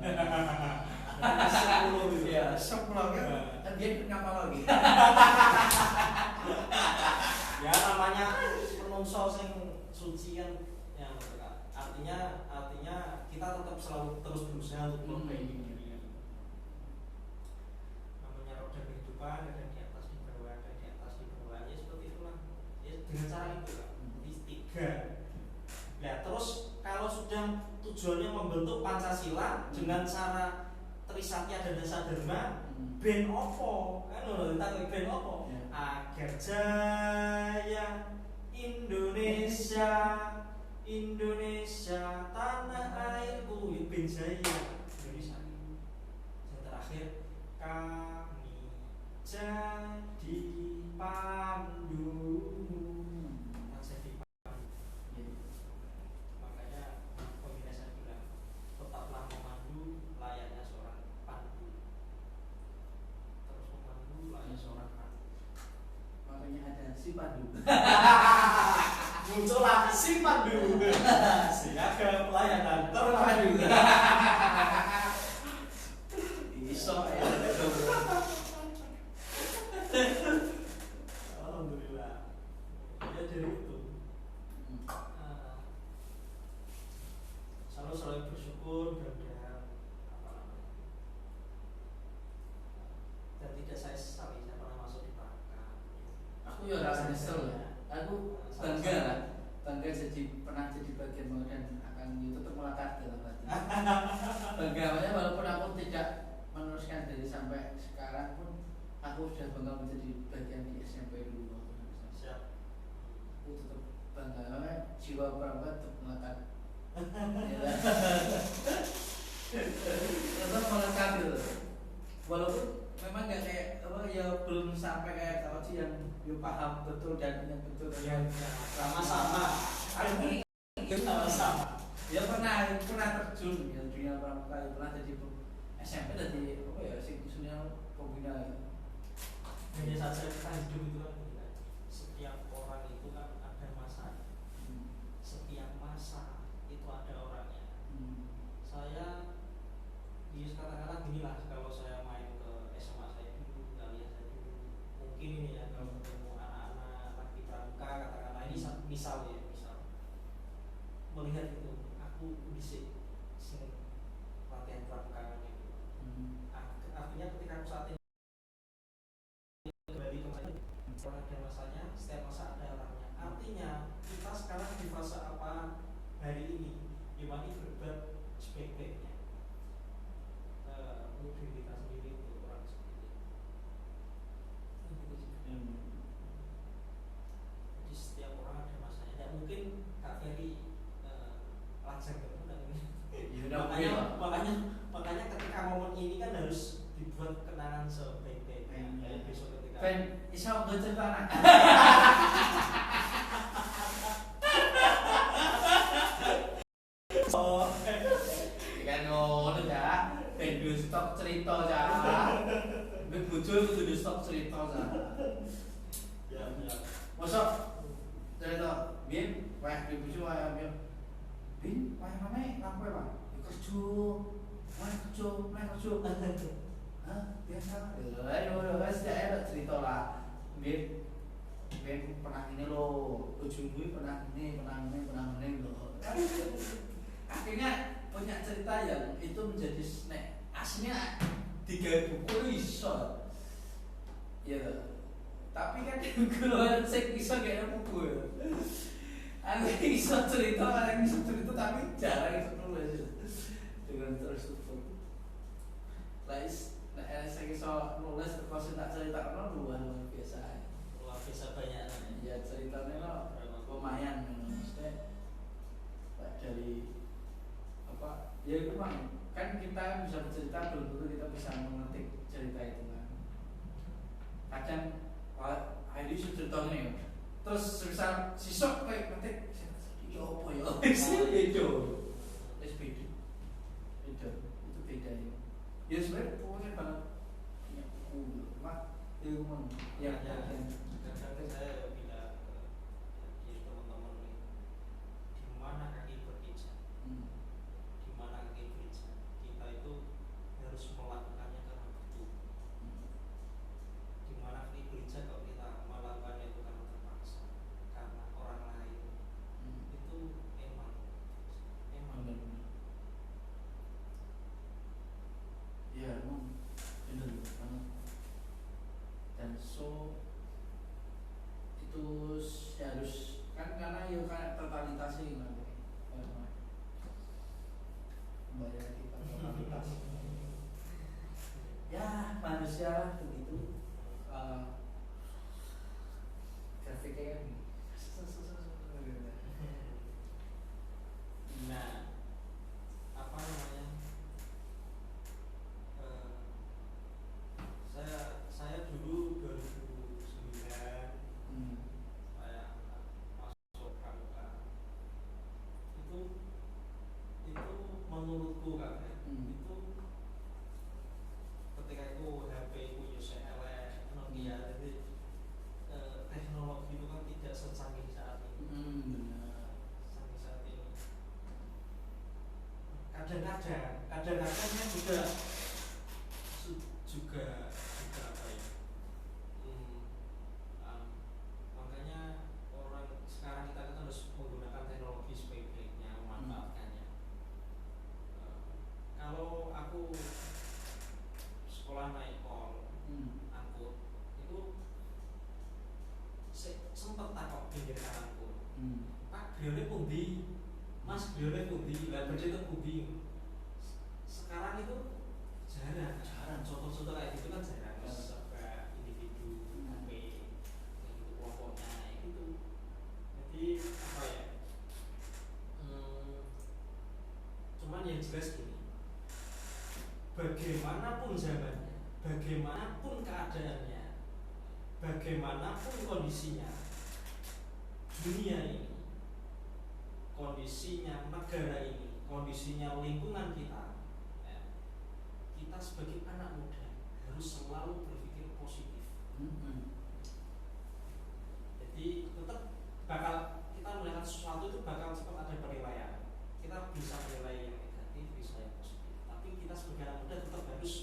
10 ya, 10 kan dia ngapa lagi? Ya namanya penungso sing suci kan, ya artinya kita tetap selalu terus berusaha untuk memperbaiki diri. Namanya roda kehidupan, ada di atas di bawah, ada di atas di bawah, ya seperti itulah. Ya dengan cara itu kan, 3. Nah terus kalau sudah tujuannya membentuk Pancasila dengan cara trisatya dan dasar dharma, ben opo? Kan lho ditakoni ben opo? Agar jaya Indonesia tanah airku, ya ben jaya Indonesia. Yang terakhir, kami jadi pandu. Makanya pembina saya bilang tetaplah memandu layaknya seorang pandu. Terus memandu layaknya seorang pandu. Makanya ada si pandu. Muncullah si pandu. Siaga pelayanan terpadu. Iso ya. Alhamdulillah. Ya dari itu. Selalu bersyukur dan dan tidak saya sesali saya pernah masuk di Pramuka. Aku ya rasa nyesel ya. Aku bangga lah, bangga pernah jadi bagian mau dan akan tetap melekat dalam hati. Bangga, makanya walaupun aku tidak meneruskan dari sampai sekarang pun, aku sudah bangga menjadi bagian di SMP dulu. Siap. Aku tetap bangga, makanya jiwa Pramuka tetap melekat. Tetap melekat gitu. Walaupun memang nggak kayak apa ya, belum sampai kayak kalau sih yang paham betul dan ingat betul Ya, sama-sama. Ini sama-sama. ya pernah terjun ya dunia pramuka, pernah jadi SMP jadi apa ya sing usulnya pembina ya. Hanya saja kita hidup itu kan gini kan. Setiap orang itu kan ada masa. Setiap masa itu ada orangnya. Saya katakanlah gini lah, kalau saya main ke SMA saya dulu, kuliah saya dulu, mungkin ini ya kalau ketemu anak-anak lagi pramuka katakanlah ini misal ya, misal melihat itu aku bisa sing latihan pramuka itu. Artinya ketika aku saat ini kembali kemarin ada masanya, setiap masa ada orangnya. Artinya kita sekarang di fase apa hari ini, gimana berbuat sebaik-baiknya untuk diri kita sendiri, untuk orang sendiri. Jadi setiap orang ada masanya. Tidak mungkin Kak Ferry langsung makanya ketika momen ini kan harus dibuat kenangan sebaik-baiknya. Besok ketika Iso gue cerita anak. Kan ngono ya. Ben duwe stok cerita ya. Ben bojo kudu duwe stok cerita ya. ya. Mosok cerita bin wah di bojo wae bin. Bin wae mame ngapo ya, Pak? Kerja. Wae kerja. Hah, biasa. Ayo wes ya cerita lah. Bin pernah ini loh, ujungnya pernah ini loh. Akhirnya punya cerita yang itu menjadi snack. Aslinya 3 buku iso. Ya. Tapi kan keluar sik iso gak buku ya. Aku iso cerita, orang iso cerita tapi jarang iso nulis. Dengan terstruktur. Saya iso nulis terus tak cerita luar biasa. Luar biasa banyak. Ya ceritanya lo lumayan maksudnya dari apa ya itu kan kita bisa bercerita belum tentu kita bisa memetik cerita itu kan. Kadang hari ini cerita nih terus misal sisok kayak metik ya apa ya itu beda itu beda ya sebenarnya pokoknya banget punya buku mak itu mana ya kadang saya bilang ke teman-teman nih, di mana kaki berpijak, di mana kaki berpijak, kita itu harus melakukannya karena butuh. Di mana kaki berpijak kalau kita melakukannya itu karena terpaksa, karena orang lain, itu emang benar. Ya emang benar banget. Dan so itu harus kan karena ya kayak totalitas sih nanti kembali lagi ke totalitas. Ya manusia lah begitu. Grafiknya kan nah apa namanya saya dulu 2009 saya masuk pramuka itu menurutku kan itu ketika itu HP ku elek Nokia jadi teknologi itu kan tidak secanggih saat ini. Secanggih saat ini kadang-kadang saya juga apa ya makanya orang sekarang kita harus menggunakan teknologi sebaik-baiknya, memanfaatkannya. Kalau aku sekolah naik angkut itu sempat takut pinggir kananku, Pak grione pundi, Mas grione pundi, lah bercerita pundi. Sekarang itu jarang contoh-contoh kayak gitu kan jarang. Serba individu HP itu kelompoknya itu. Jadi apa ya cuman yang jelas gini, bagaimanapun zamannya, bagaimanapun keadaannya, bagaimanapun kondisinya, dunia ini, kondisinya negara ini, kondisinya lingkungan kita, ya, kita sebagai anak muda harus selalu berpikir positif. Jadi tetap bakal kita melihat sesuatu itu bakal cepat ada penilaian. Kita bisa menilai yang negatif, bisa yang positif. Tapi kita sebagai anak muda tetap harus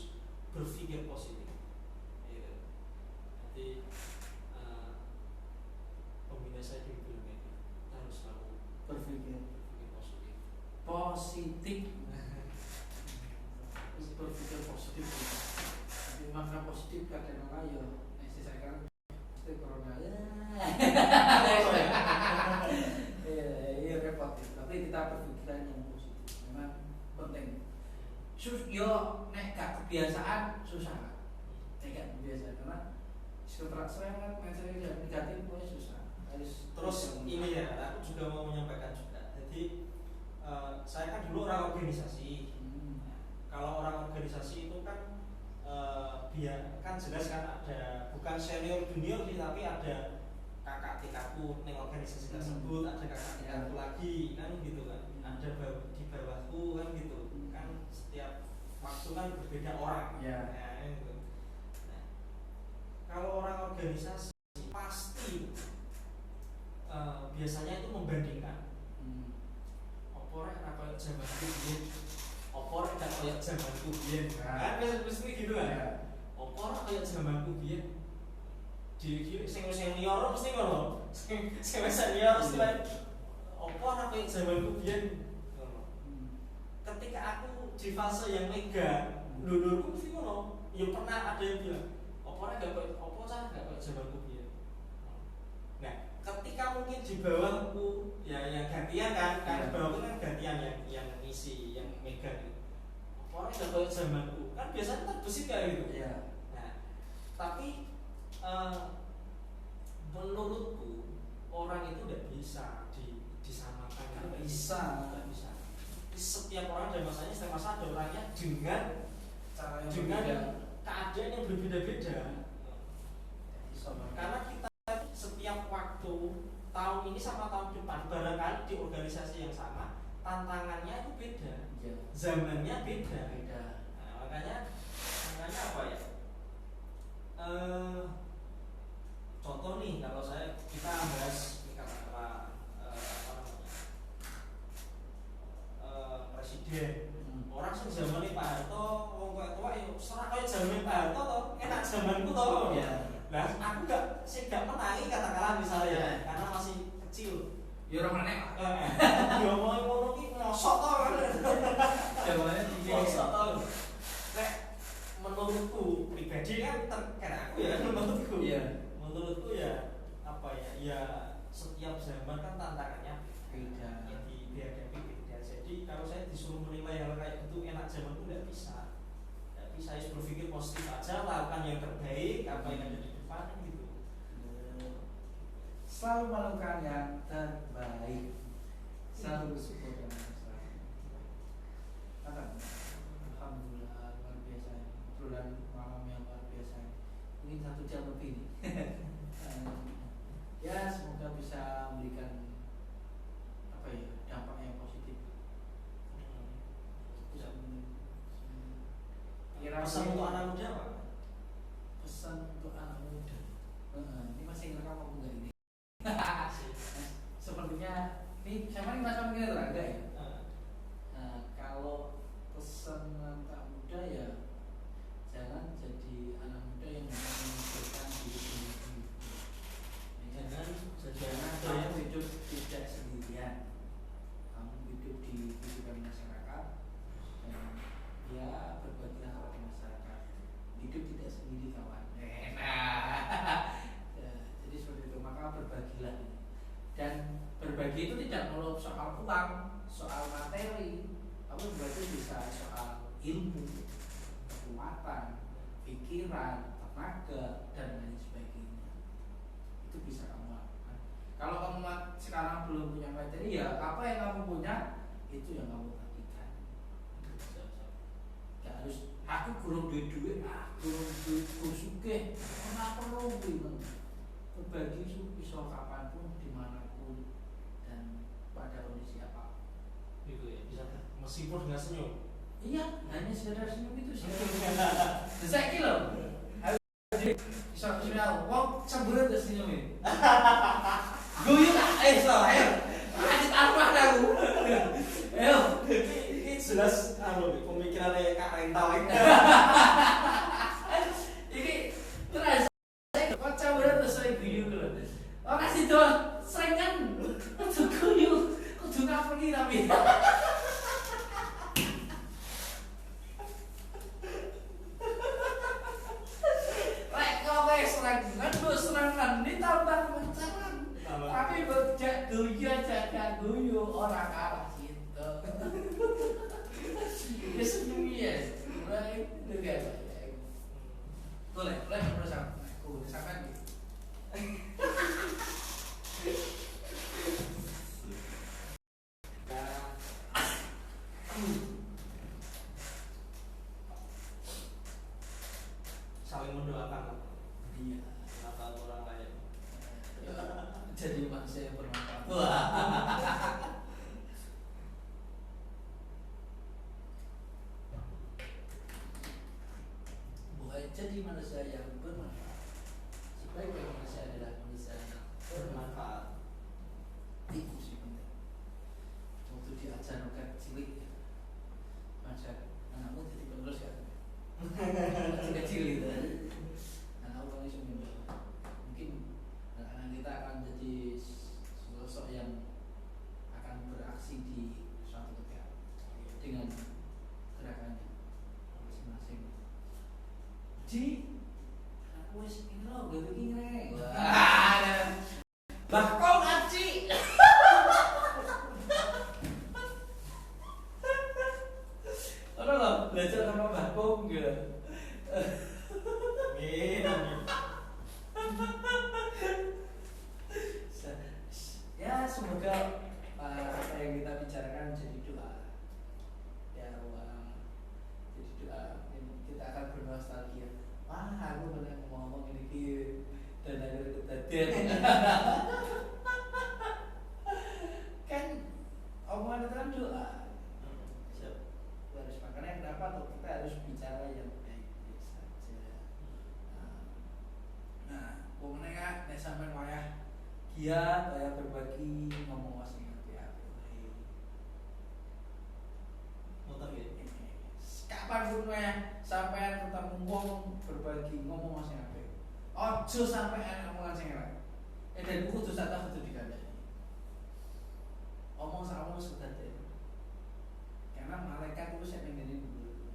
berpikir positif. Gitu. Jadi pembina saya dulu bilang gitu, kita harus selalu berpikir positif. Positif. Berpikir positif. Tapi makna positif kadang-kadang ya, saya kan pasti corona ya. Iya repot. Tapi kita berpikiran yang positif. Memang penting. Yo nek gak kebiasaan susah. Nek gak kebiasaan karena setelah serangan mindset negatif pun susah. Terus ini ya, aku juga mau menyampaikan juga. Jadi saya kan dulu orang organisasi. Kalau orang organisasi itu kan biar kan jelas kan ada bukan senior junior sih, tapi ada kakak tingkatku ning organisasi tersebut, ada kakak tingkatku lagi kan gitu kan, ada di bawahku kan gitu kan, setiap waktu kan berbeda orang ya. Nah, gitu. Nah, kalau orang organisasi pasti biasanya itu membandingkan oporek apa kayak zamanku biyen, oporek gak kayak zamanku biyen kan, mesti gitu kan. Oporek kayak zamanku biyen di sing senior mesti ngono, sing senior mesti oporek kayak zamanku biyen. Ketika aku di fase yang mega, dulurku mesti ngono. Ya pernah ada yang bilang, oporek gak kayak opo cah gak kayak zamanku biyen. Nah, ketika mungkin di bawahku ya yang gantian kan di bawahku kan gantian yang isi yang mega gitu. Orang nggak kayak zamanku kan biasanya terbesit kayak gitu. Yeah. Nah, tapi menurutku orang itu tidak bisa disamakan. Nggak bisa. Setiap orang ada masanya, setiap masa ada orangnya dengan cara yang dengan berbeda. keadaan yang berbeda-beda. Karena kita setiap waktu tahun ini sama tahun depan barangkali di organisasi yang sama tantangannya itu beda, zamannya beda. Nah, makanya apa ya? Contoh nih kalau kita bahas presiden, orang sing zamane Pak Harto wong tua ya serah kaya zamane Pak Harto to, enak zamanku to. Nah, aku gak menangi katakanlah misalnya karena masih kecil. Ya orang mana? Ya mau ngono ki mosok to kan. Jawabannya tinggi. Mosok to. Nek menurutku pribadi kan karena aku ya menurutku. Iya. Menurutku ya apa ya? Ya setiap zaman kan tantangannya beda. Ya dihadapi beda. Jadi kalau saya disuruh menilai hal kayak gitu enak zamanku enggak bisa. Enggak bisa, harus berpikir positif aja, lakukan yang terbaik apa yang ada di depan gitu. Selalu melakukan yang terbaik, selalu bersyukur dan berserah. Alhamdulillah luar biasa, bulan malam yang luar biasa. Ini 1 jam lebih nih. Ya semoga bisa memberikan apa ya dampak yang positif. Pesan untuk anak muda apa? Pesan untuk anak muda. Ini masih ngerekam aku nggak ini? Sepertinya ini sama ini macam ini terangga ya. Kalau pesan anak muda ya jangan jadi anak muda yang memikirkan diri sendiri. Jangan kamu hidup tidak sendirian. Kamu hidup di kehidupan masyarakat dan ya berbagilah kepada masyarakat. Hidup tidak sendiri kawan. Jadi seperti itu, maka berbagilah. Dan berbagi itu tidak melulu soal uang, soal materi, tapi berbagi bisa soal ilmu, kekuatan, pikiran, tenaga dan lain sebagainya. Itu bisa kamu lakukan. Kalau kamu sekarang belum punya materi, ya apa yang kamu punya itu yang kamu bagikan. Gak harus aku kurang duit, kurang sugih, ora perlu gitu. Berbagi itu bisa kapanpun, dimanapun dan pada kondisi apa. Gitu ya, bisa meskipun dengan senyum. Iya, hanya sekedar senyum itu sih. Saya kira sudah wong samburan terus senyumin. Guyu tak? So, ayo. Lanjut arwah aku. Ayo. Ini jelas pemikirannya Kak Rentau ini. Ini terus kok samburan terus saya guyu lho. Oh kasih dol, seringan. Kudu guyu, kudu ngapeni tapi. Serangan ini tahun-tahun pacaran, tapi berjak guyu jaga guyu orang kalah gitu. Ya senyum ya, mulai juga ya. Boleh terus aku sampai gitu. Saling mendoakan. Iya. Orang lain. Jadi manusia yang bermanfaat. Bukan jadi manusia yang bermanfaat. Sebaiknya manusia adalah manusia yang bermanfaat. Itu sih penting. Waktu diajar kan cilik, macam anakmu jadi penerus kan. Kecil gitu. Kita akan jadi sosok yang akan beraksi di suatu negara dengan gerakannya masing-masing. Ji, aku ini loh, udah begini. Bah kau ngaji. Orang loh belajar sama Mbah Kong gitu. Ya semoga apa yang kita bicarakan jadi doa. Ya jadi doa. Kita akan bernostalgia. Wah aku pernah ngomong ini dan ada kejadian. Kan omongan itu kan doa. Harus makanya kenapa tuh kita harus bicara yang baik-baik saja. Nah, pokoknya nek sampean wayah giat kayak berbagi ngomong sing api-api. Motor ya. Kapan pun sampean ketemu wong berbagi ngomong sing api. Ojo sampean ngomongan sing elek. Dan kudu sak kudu digandani. Omong sak omong sedate. Karena malaikat itu saya pengen dulu.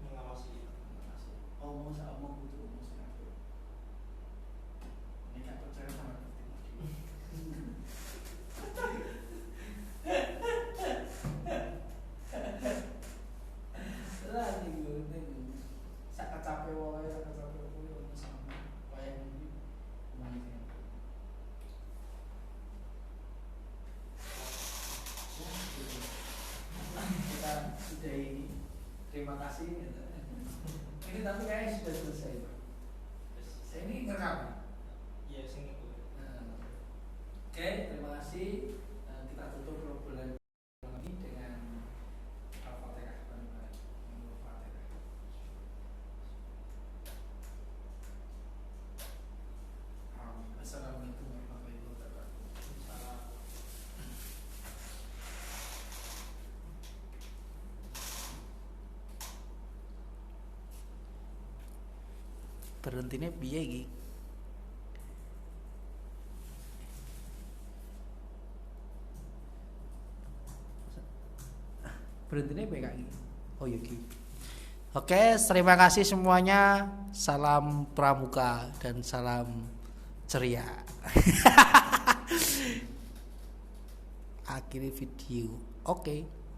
Mengawasi. Omong sak omong kudu omong sing api. Ini gak percaya sama lah nih sak kecape wae sama wae ini kemana kita sudah ini terima kasih ini tapi kayaknya sudah selesai saya ini ngerekam. Iya, sing itu. Oke, terima kasih. Kita tutup bulan ini dengan Al-Fatihah. Assalamualaikum warahmatullahi wabarakatuh. Berhentinya piye iki? Berhentinya piye kaki? Oh iya iki. Oke, terima kasih semuanya. Salam pramuka dan salam ceria. Akhiri video. Oke.